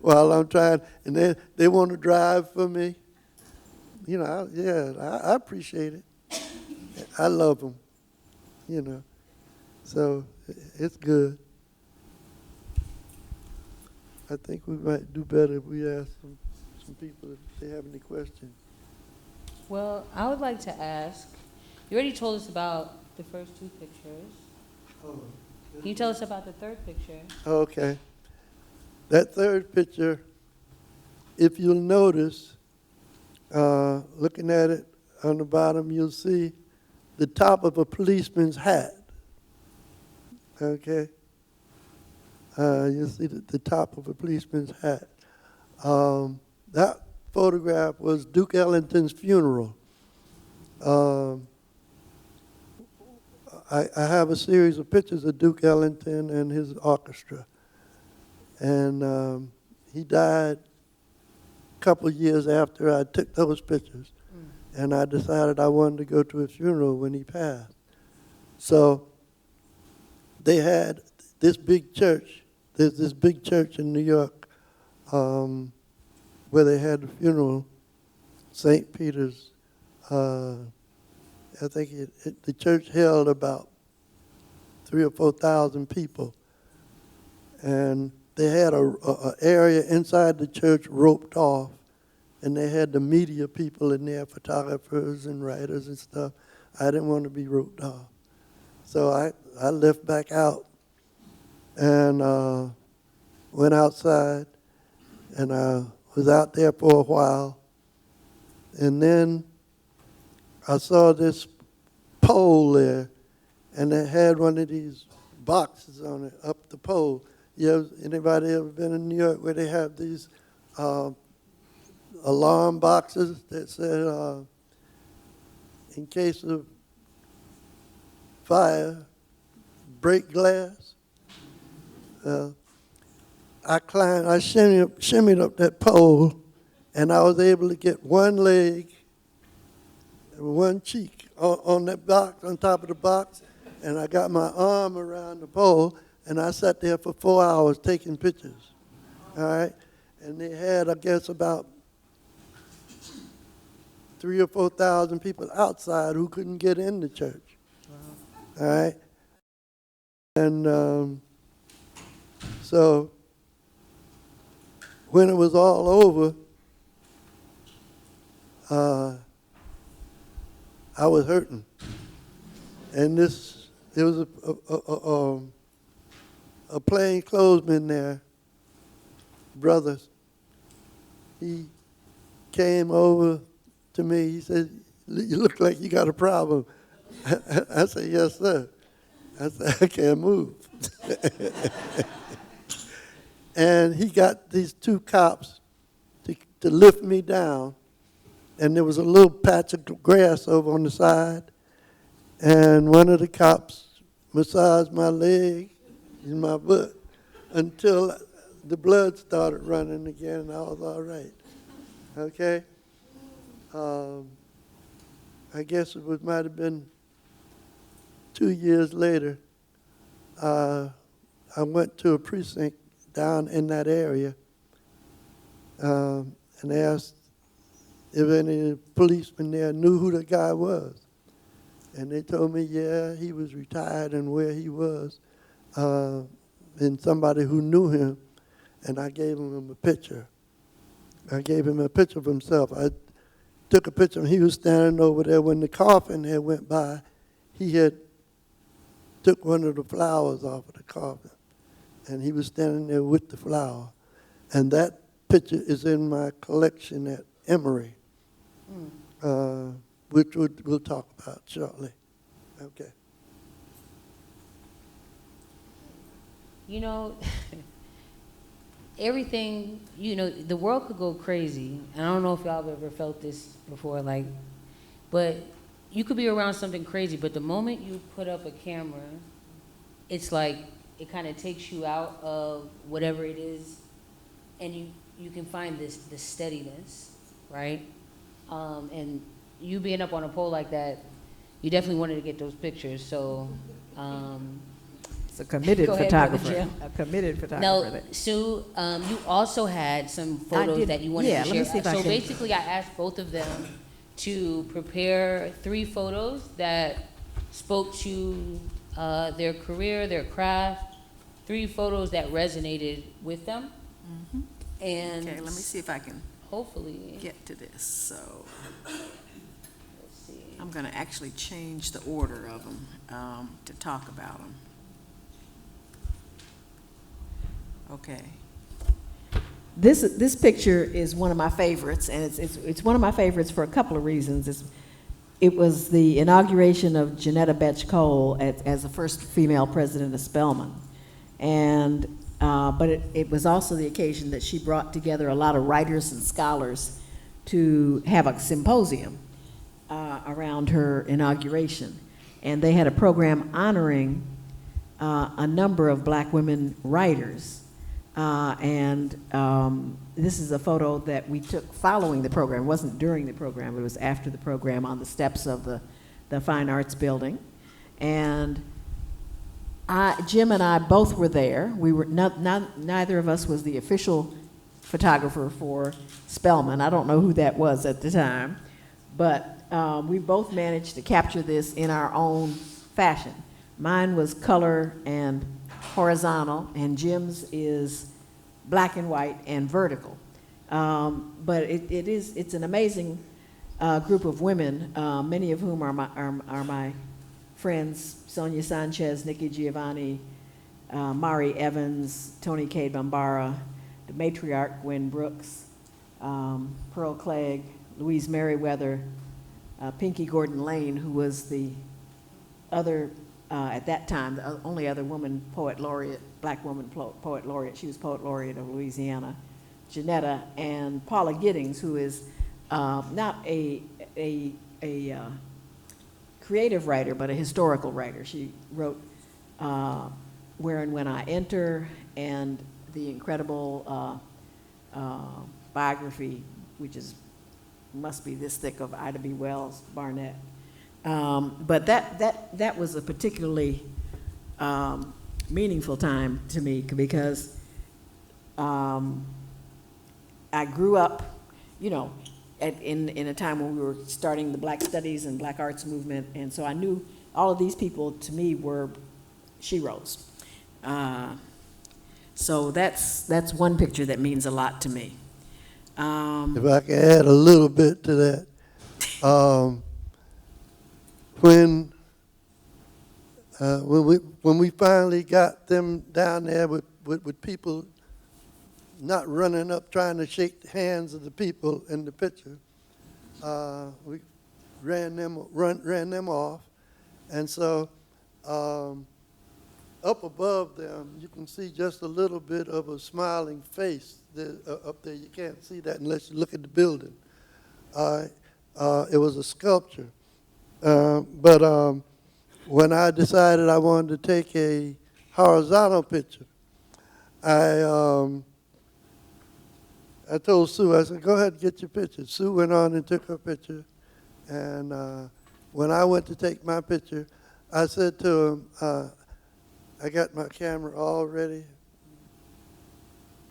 While I'm trying, and then they want to drive for me. You know, I appreciate it. I love them, you know. So it's good. I think we might do better if we ask some people if they have any questions. Well, I would like to ask, you already told us about the first two pictures. Oh, Can you tell us about the third picture? okay. That third picture, if you'll notice, looking at it on the bottom, you'll see the top of a policeman's hat. Okay? You'll see the top of a policeman's hat. That photograph was Duke Ellington's funeral. I have a series of pictures of Duke Ellington and his orchestra. And he died a couple of years after I took those pictures. And I decided I wanted to go to his funeral when he passed. So they had this big church. There's this big church in New York where they had the funeral, St. Peter's. I think the church held about 3,000 or 4,000 people. And they had a area inside the church roped off, and they had the media people in there, photographers and writers and stuff. I didn't want to be roped off. So I left back out and went outside, and I was out there for a while. And then I saw this pole there, and it had one of these boxes on it up the pole. Anybody ever been in New York where they have these alarm boxes that said, in case of fire, break glass? I shimmied up that pole, and I was able to get one leg and one cheek on that box, on top of the box, and I got my arm around the pole, and I sat there for 4 hours taking pictures, all right? And they had, I guess, about 3,000 or 4,000 people outside who couldn't get in the church, all right? And so when it was all over, I was hurting. And there was a plainclothesman there, brothers. He came over to me. He said, "You look like you got a problem." I said, "Yes, sir." I said, "I can't move." And he got these two cops to lift me down. And there was a little patch of grass over on the side. And one of the cops massaged my leg and my butt until the blood started running again, and I was all right. Okay? I guess it might have been 2 years later. I went to a precinct down in that area and asked if any policemen there knew who the guy was. And they told me, yeah, he was retired and where he was, and somebody who knew him. and I gave him a picture. I gave him a picture of himself. I took a picture, and he was standing over there when the coffin had went by. He had took one of the flowers off of the coffin, and he was standing there with the flower. And that picture is in my collection at Emory, which we'll talk about shortly. Okay. You know, everything, you know, the world could go crazy. And I don't know if y'all have ever felt this before, like, but you could be around something crazy, but the moment you put up a camera, it's like it kind of takes you out of whatever it is, and you can find this steadiness, right? And you being up on a pole like that, you definitely wanted to get those pictures. So, It's a committed Go ahead, Brother photographer. Jim. A committed photographer. now, that- Sue, you also had some photos did- that you wanted yeah, to let me share. see if I So can- basically, I asked both of them to prepare 3 photos that spoke to their career, their craft, 3 photos that resonated with them. And Okay, let me see if I can hopefully, get to this. So let's see. I'm going to actually change the order of them to talk about them. Okay. This picture is one of my favorites, and it's one of my favorites for a couple of reasons. It was the inauguration of Janetta Betch Cole as the first female president of Spelman, and but it was also the occasion that she brought together a lot of writers and scholars to have a symposium around her inauguration, and they had a program honoring a number of black women writers. This is a photo that we took following the program. It wasn't during the program, it was after the program on the steps of the Fine Arts Building. And Jim and I both were there. We were neither of us was the official photographer for Spelman. I don't know who that was at the time, but we both managed to capture this in our own fashion. Mine was color and horizontal, and Jim's is black and white and vertical. But it's an amazing group of women, many of whom are my friends: Sonia Sanchez, Nikki Giovanni, Mari Evans, Tony Cade Bambara, the matriarch Gwen Brooks, Pearl Clegg, Louise Merriweather, Pinky Gordon Lane, who was the other at that time, the only other woman poet laureate, black woman poet laureate. She was poet laureate of Louisiana. Janetta, and Paula Giddings, who is not a creative writer, but a historical writer. She wrote Where and When I Enter, and the incredible biography, which must be this thick, of Ida B. Wells Barnett. But that was a particularly meaningful time to me, because I grew up, you know, in a time when we were starting the Black Studies and Black Arts movement, and so I knew all of these people to me were sheroes. So that's one picture that means a lot to me. If I can add a little bit to that, when we finally got them down there with people not running up trying to shake the hands of the people in the picture, we ran them off, and so up above them you can see just a little bit of a smiling face up there. You can't see that unless you look at the building. It was a sculpture. But when I decided I wanted to take a horizontal picture, I told Sue, I said, go ahead and get your picture. Sue went on and took her picture. And when I went to take my picture, I said to him, I got my camera all ready,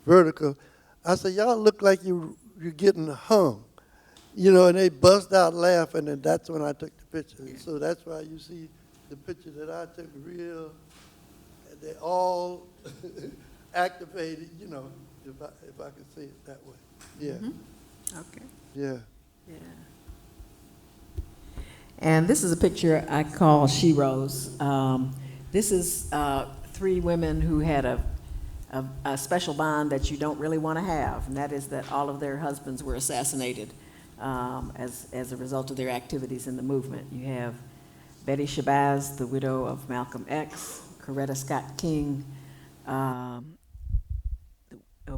vertical. I said, y'all look like you're getting hung. You know, and they bust out laughing, and that's when I took the picture. Yeah. So that's why you see the picture that I took real, and they all activated, you know. if I could see it that way. Yeah, Okay. yeah. Yeah. And this is a picture I call She Rose. This is three women who had a special bond that you don't really want to have, and that is that all of their husbands were assassinated as a result of their activities in the movement. You have Betty Shabazz, the widow of Malcolm X, Coretta Scott King, a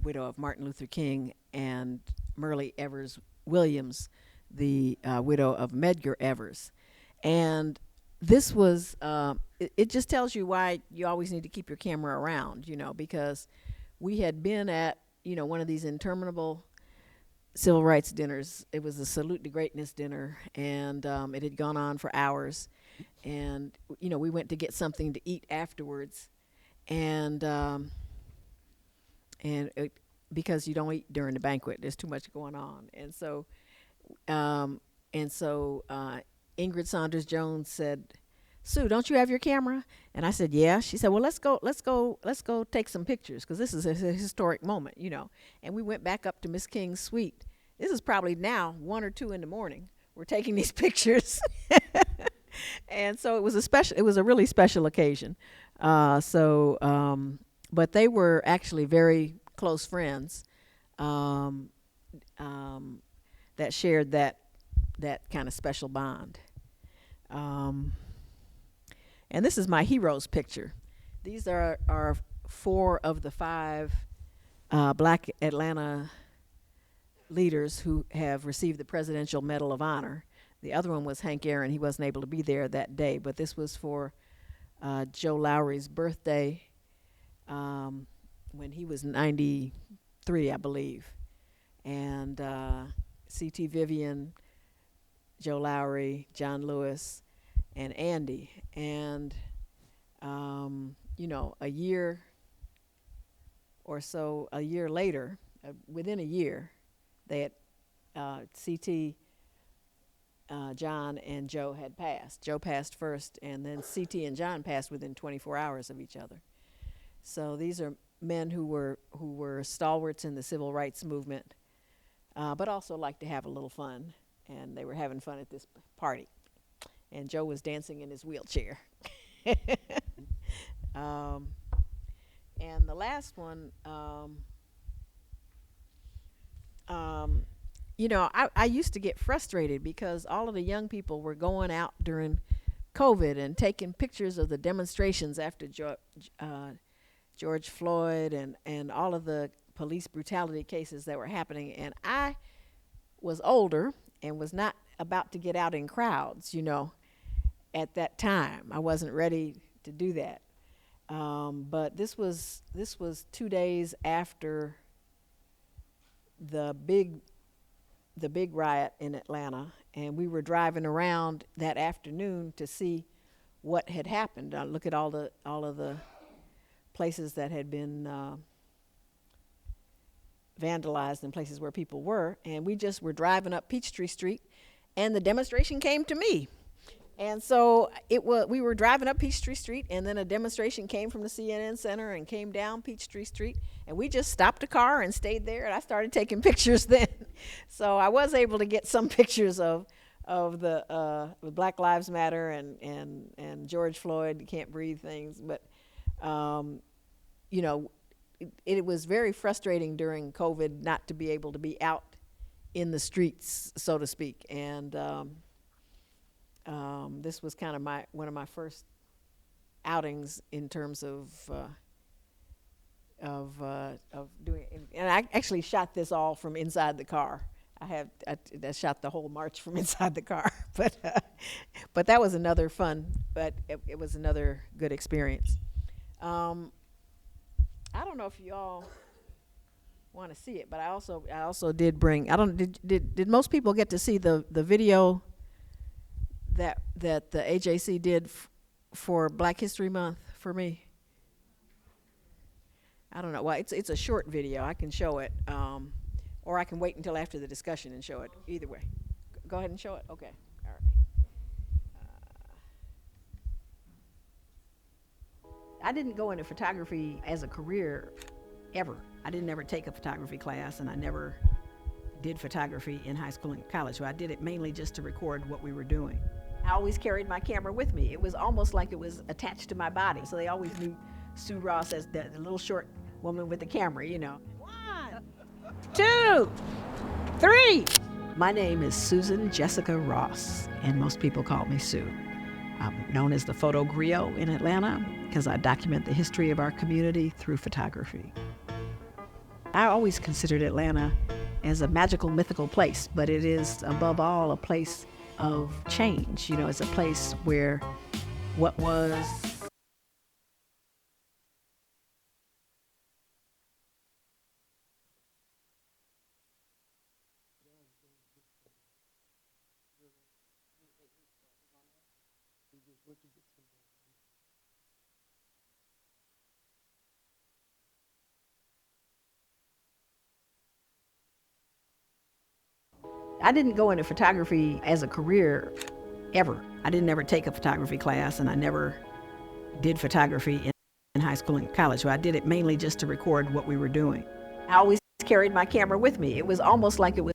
widow of Martin Luther King, and Myrlie Evers Williams, the widow of Medgar Evers. And this was, it just tells you why you always need to keep your camera around, because we had been at, one of these interminable civil rights dinners. It was a Salute to Greatness dinner, and it had gone on for hours. And, we went to get something to eat afterwards. And because you don't eat during the banquet, there's too much going on. And so Ingrid Saunders Jones said, "Sue, don't you have your camera?" And I said, "Yeah." She said, "Well, let's go take some pictures, because this is a historic moment, And we went back up to Miss King's suite. This is probably now 1 or 2 in the morning. We're taking these pictures. And so it was a really special occasion. But they were actually very close friends that shared that kind of special bond. And this is my heroes picture. These are 4 of the 5 Black Atlanta leaders who have received the Presidential Medal of Honor. The other one was Hank Aaron. He wasn't able to be there that day, but this was for Joe Lowry's birthday when he was 93, I believe. And C.T. Vivian, Joe Lowry, John Lewis, and Andy. And, a year later, within a year, they had C.T., John, and Joe had passed. Joe passed first, and then C.T. and John passed within 24 hours of each other. So these are men who were stalwarts in the civil rights movement, but also liked to have a little fun. And they were having fun at this party. And Joe was dancing in his wheelchair. And the last one, I used to get frustrated because all of the young people were going out during COVID and taking pictures of the demonstrations after George Floyd and all of the police brutality cases that were happening. And I was older and was not about to get out in crowds, at that time. I wasn't ready to do that. But this was 2 days after the big riot in Atlanta, and we were driving around that afternoon to see what had happened. I look at all of the places that had been vandalized and places where people were, and we just were driving up Peachtree Street, and the demonstration came to me. And so we were driving up Peachtree Street, and then a demonstration came from the CNN Center and came down Peachtree Street, and we just stopped a car and stayed there, and I started taking pictures then. So I was able to get some pictures of the Black Lives Matter and George Floyd can't breathe things, but it was very frustrating during COVID not to be able to be out in the streets, so to speak. And this was kind of one of my first outings in terms of doing it. And I actually shot this all from inside the car. I shot the whole march from inside the car. But that was another fun, but it was another good experience. I don't know if you all want to see it, but I also did bring. Did most people get to see the video that the AJC did for Black History Month for me? I don't know. Well, it's a short video. I can show it, or I can wait until after the discussion and show it. Either way, go ahead and show it. Okay. All right. I didn't go into photography as a career ever. I didn't ever take a photography class, and I never did photography in high school and college. So I did it mainly just to record what we were doing. I always carried my camera with me. It was almost like it was attached to my body. So they always knew Sue Ross as the little short woman with the camera, you know. 1, 2, 3. My name is Susan Jessica Ross, and most people call me Sue. I'm known as the photo griot in Atlanta because I document the history of our community through photography. I always considered Atlanta as a magical, mythical place, but it is above all a place of change. You know, it's a place where what was I didn't go into photography as a career ever. I didn't ever take a photography class, and I never did photography in high school and college. So I did it mainly just to record what we were doing. I always carried my camera with me. It was almost like it was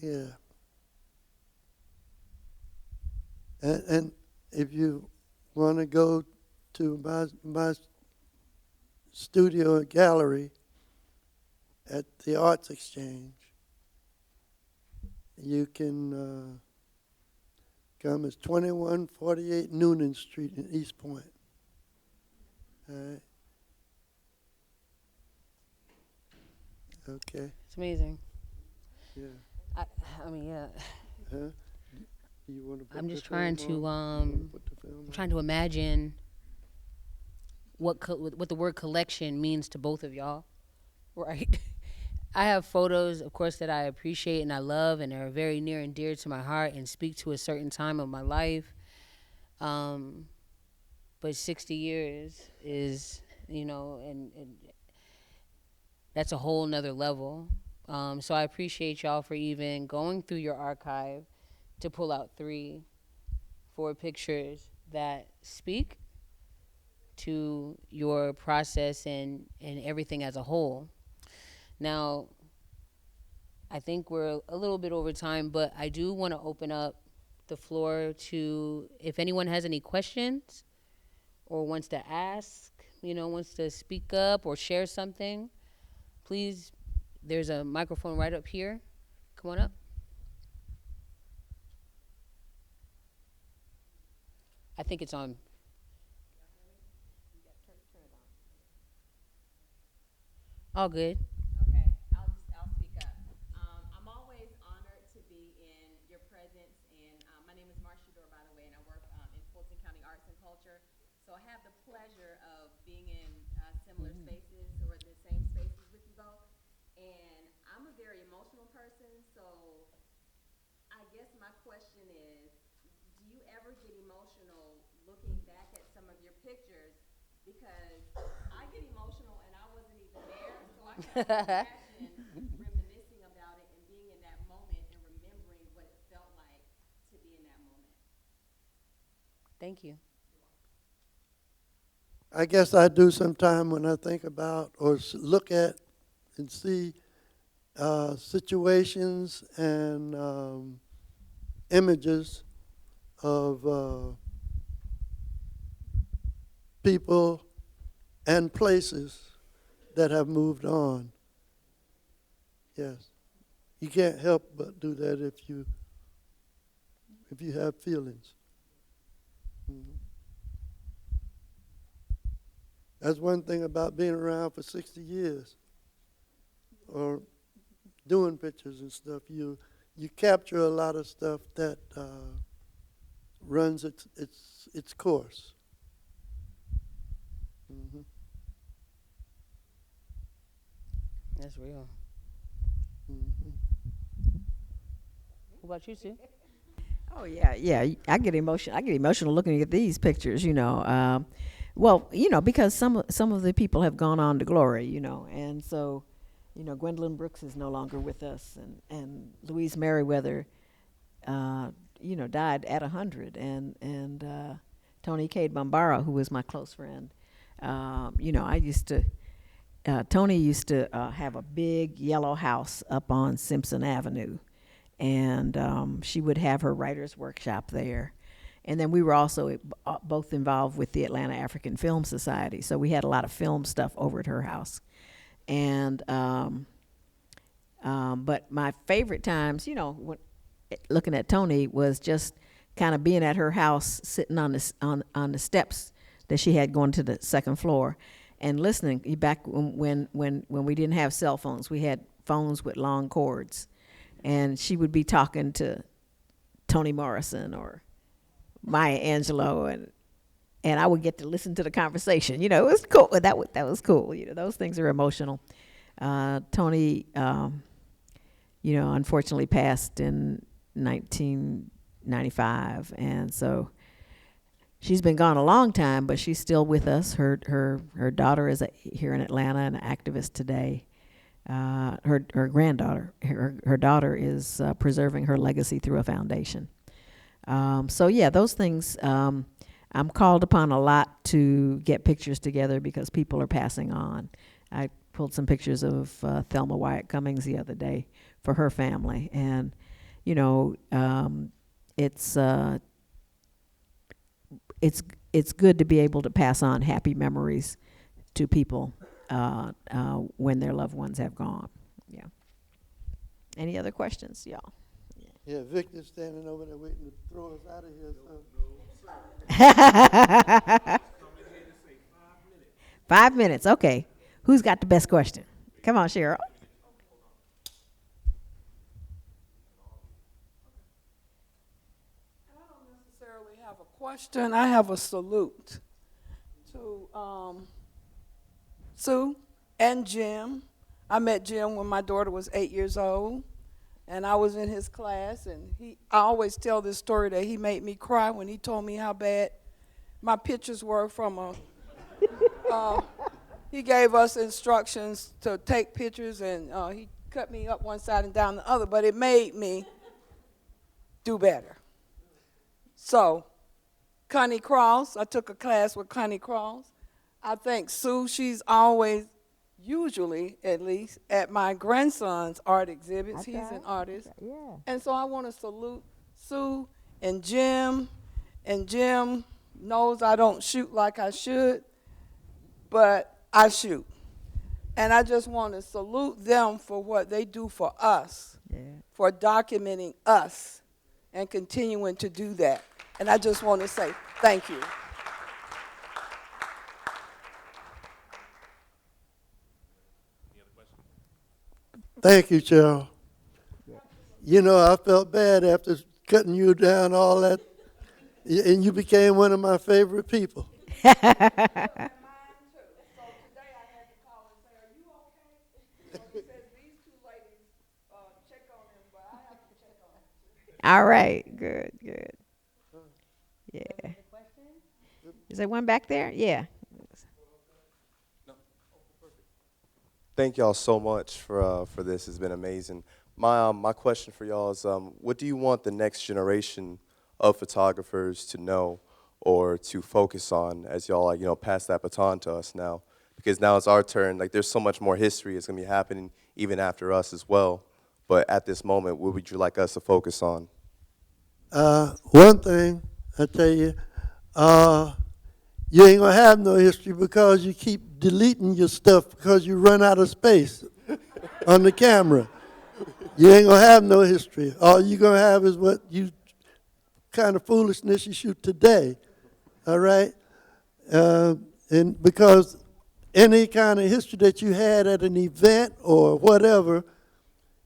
Yeah. And if you want to go to my studio and gallery at the Arts Exchange, you can come. It's 2148 Noonan Street in East Point. All right. Okay. It's amazing. Yeah. I, I mean, yeah. Huh? Do you want to put I'm the just trying film to on? You wanna put the film I'm on? trying to imagine what the word collection means to both of y'all, right? I have photos, of course, that I appreciate and I love and are very near and dear to my heart and speak to a certain time of my life. But 60 years is, and that's a whole nother level. So I appreciate y'all for even going through your archive to pull out 4 pictures that speak to your process and everything as a whole. Now, I think we're a little bit over time, but I do want to open up the floor to if anyone has any questions or wants to ask, wants to speak up or share something. Please, there's a microphone right up here. Come on up. I think it's on. All good. Okay, I'll speak up. I'm always honored to be in your presence, and my name is Marcia Dore, by the way, and I work in Fulton County Arts and Culture. So I have the pleasure of being in similar spaces or the same spaces with you both. And I'm a very emotional person, so I guess my question is, do you ever get emotional looking back at some of your pictures? Because I get emotional and I wasn't even there, so I can imagine reminiscing about it and being in that moment and remembering what it felt like to be in that moment. Thank you. I guess I do sometime when I think about or look at and see situations and images of people and places that have moved on. Yes, you can't help but do that if you have feelings. Mhm. That's one thing about being around for 60 years, or doing pictures and stuff, you capture a lot of stuff that runs its course. Hmm. That's real. Hmm. What about you, Sue? Oh yeah, yeah. I get emotional. I get emotional looking at these pictures. Well, because some of the people have gone on to glory. And so, Gwendolyn Brooks is no longer with us, and Louise Merriweather, died at 100, and Tony Cade Bombara, who was my close friend. I used to. Tony used to have a big yellow house up on Simpson Avenue, and she would have her writer's workshop there. And then we were also both involved with the Atlanta African Film Society, so we had a lot of film stuff over at her house. And but my favorite times, looking at Tony, was just kind of being at her house, sitting on the steps that she had going to the second floor, and listening. Back when we didn't have cell phones, we had phones with long cords, and she would be talking to Toni Morrison or Maya Angelou, and I would get to listen to the conversation. It was cool. That was cool. Those things are emotional. Toni, unfortunately passed in 1995, and so she's been gone a long time, but she's still with us. Her daughter is here in Atlanta, an activist today. Her granddaughter, her daughter is preserving her legacy through a foundation. So yeah, those things. I'm called upon a lot to get pictures together because people are passing on. I pulled some pictures of Thelma Wyatt Cummings the other day for her family, and it's good to be able to pass on happy memories to people when their loved ones have gone. Yeah. Any other questions, y'all? Yeah, Victor's standing over there waiting to throw us out of here. So. 5 minutes. Okay. Who's got the best question? Come on, Cheryl. I don't necessarily have a question. I have a salute to Sue and Jim. I met Jim when my daughter was 8 years old, and I was in his class, and I always tell this story that he made me cry when he told me how bad my pictures were from he gave us instructions to take pictures, and he cut me up one side and down the other, but it made me do better. So, Connie Cross, I took a class with Connie Cross. I think Sue, she's always, usually at least, at my grandson's art exhibits. He's an artist. Yeah. And so I want to salute Sue and Jim. And Jim knows I don't shoot like I should, but I shoot. And I just want to salute them for what they do for us, for documenting us and continuing to do that. And I just want to say thank you. Thank you, Cheryl. I felt bad after cutting you down all that, and you became one of my favorite people. All right. Good. Yeah. Is there one back there? Yeah. Thank y'all so much for this. It's been amazing. My question for y'all is, what do you want the next generation of photographers to know or to focus on as y'all pass that baton to us now? Because now it's our turn. There's so much more history. It's gonna be happening even after us as well. But at this moment, what would you like us to focus on? One thing I tell you, you ain't gonna have no history because you keep deleting your stuff because you run out of space on the camera. You ain't gonna have no history. All you're gonna have is what you kind of foolishness you shoot today. All right, and because any kind of history that you had at an event or whatever,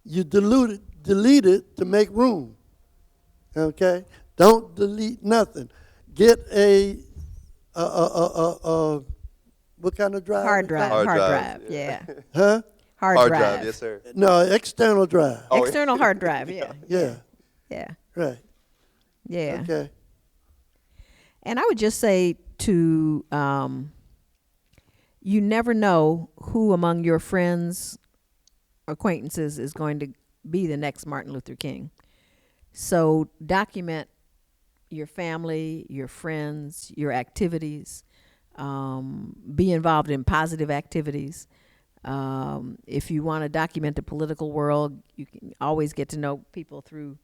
you delete it to make room. Okay? Don't delete nothing. Get what kind of drive? Hard is that? drive. Hard Hard drive, drive. Yeah. Huh? Hard drive. yes, sir. No, external drive. Oh, External hard drive. Yeah. Yeah, Yeah. right. Yeah. Okay. And I would just say to, you never know who among your friends, acquaintances is going to be the next Martin Luther King. So document your family, your friends, your activities. Be involved in positive activities. If you want to document the political world, you can always get to know people through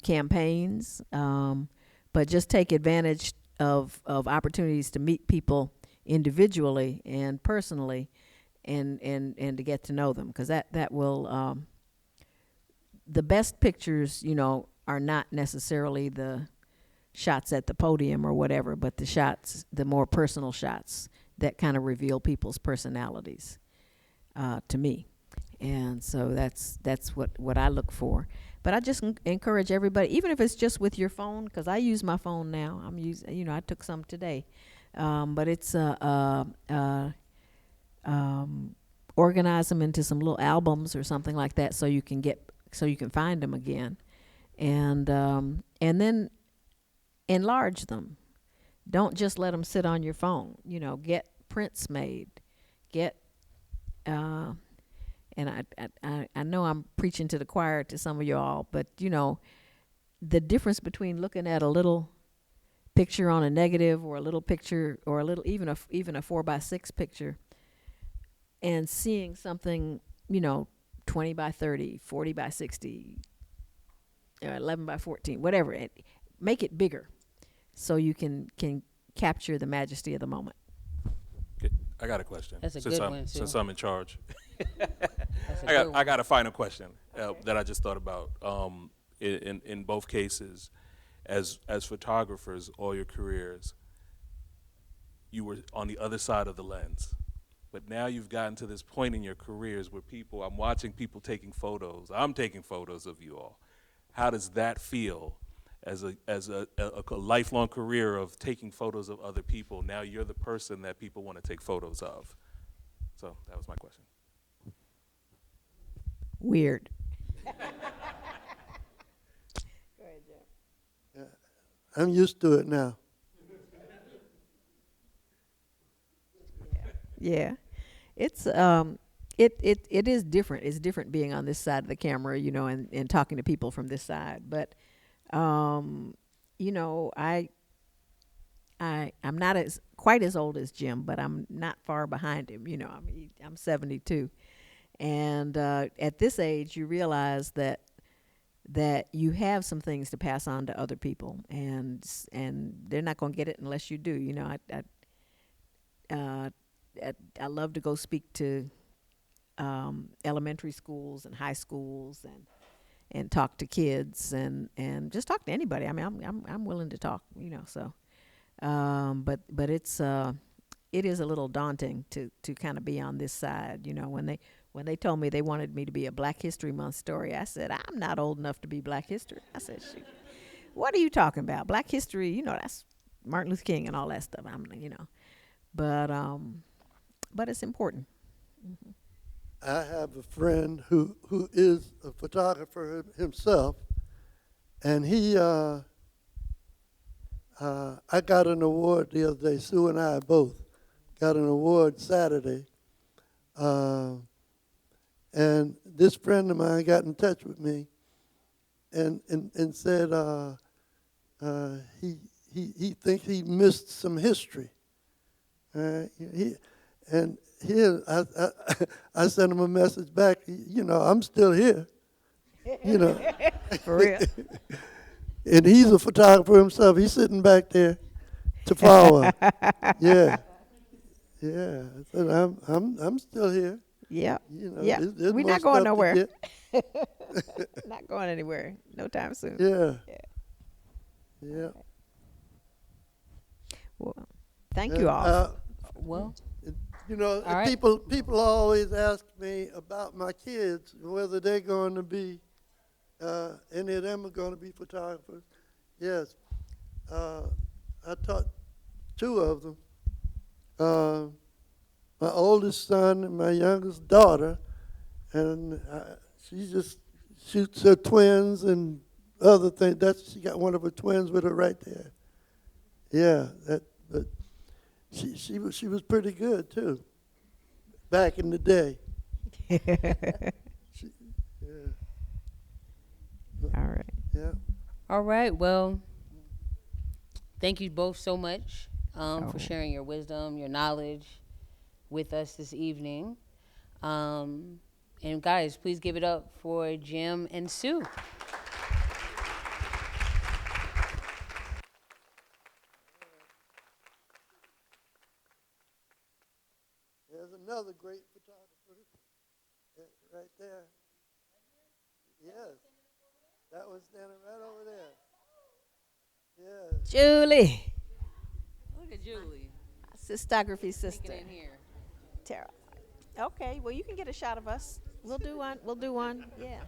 campaigns. But just take advantage of opportunities to meet people individually and personally, and to get to know them, because that will the best pictures, are not necessarily the shots at the podium or whatever, but the more personal shots that kind of reveal people's personalities, to me. And so that's what I look for. But I just encourage everybody, even if it's just with your phone, because I use my phone now. I'm using, I took some today, but it's organize them into some little albums or something like that, so you can find them again, and then enlarge them. Don't just let them sit on your phone. Get prints made. Get and I know I'm preaching to the choir to some of y'all, but the difference between looking at a little picture on a negative, or a little picture, or a little even a 4x6 picture, and seeing something 20 by 30, 40 by 60, 11 by 14, whatever. Make it bigger, so you can capture the majesty of the moment. I got a question. That's a good one, too. Since I'm in charge. That's a I good got a final question that I just thought about. In both cases, as photographers, all your careers, you were on the other side of the lens. But now you've gotten to this point in your careers where I'm watching people taking photos. I'm taking photos of you all. How does that feel as a lifelong career of taking photos of other people? Now you're the person that people want to take photos of. So that was my question. Weird. I'm used to it now. Yeah, it's it is different. It's different being on this side of the camera, and talking to people from this side. But I'm not quite as old as Jim, but I'm not far behind him. I'm 72, and at this age, you realize that you have some things to pass on to other people, and they're not going to get it unless you do. I love to go speak to elementary schools and high schools, and talk to kids, and just talk to anybody. I mean, I'm willing to talk. So, but it is a little daunting to kind of be on this side. When they told me they wanted me to be a Black History Month story, I said, I'm not old enough to be Black History. I said, shoot, what are you talking about? Black history, that's Martin Luther King and all that stuff. But it's important. Mm-hmm. I have a friend who is a photographer himself, and he I got an award the other day. Sue and I both got an award Saturday, and this friend of mine got in touch with me and said he thinks he missed some history. Here, I sent him a message back. I'm still here. For real. And he's a photographer himself. He's sitting back there to follow. Yeah. I said, I'm still here. Yeah. There's We're more not going stuff to nowhere. get. Not going anywhere. No time soon. Yeah. Well, thank you all. Well, You know, All right. people always ask me about my kids, whether they're going to be, any of them are going to be photographers. Yes, I taught two of them. My oldest son and my youngest daughter, and she just shoots her twins and other things. She got one of her twins with her right there. Yeah, but she was pretty good too, back in the day. She, yeah, All right. yeah. All right. Well, thank you both so much Oh. for sharing your wisdom, your knowledge with us this evening. And guys, please give it up for Jim and Sue. There's another great photographer right there. Yes, that was standing right over there. Yeah. Julie. Look at Julie. Cystography sister. Sneaking in here. Tara. Okay, well, you can get a shot of us. We'll do one. We'll do one. Yeah.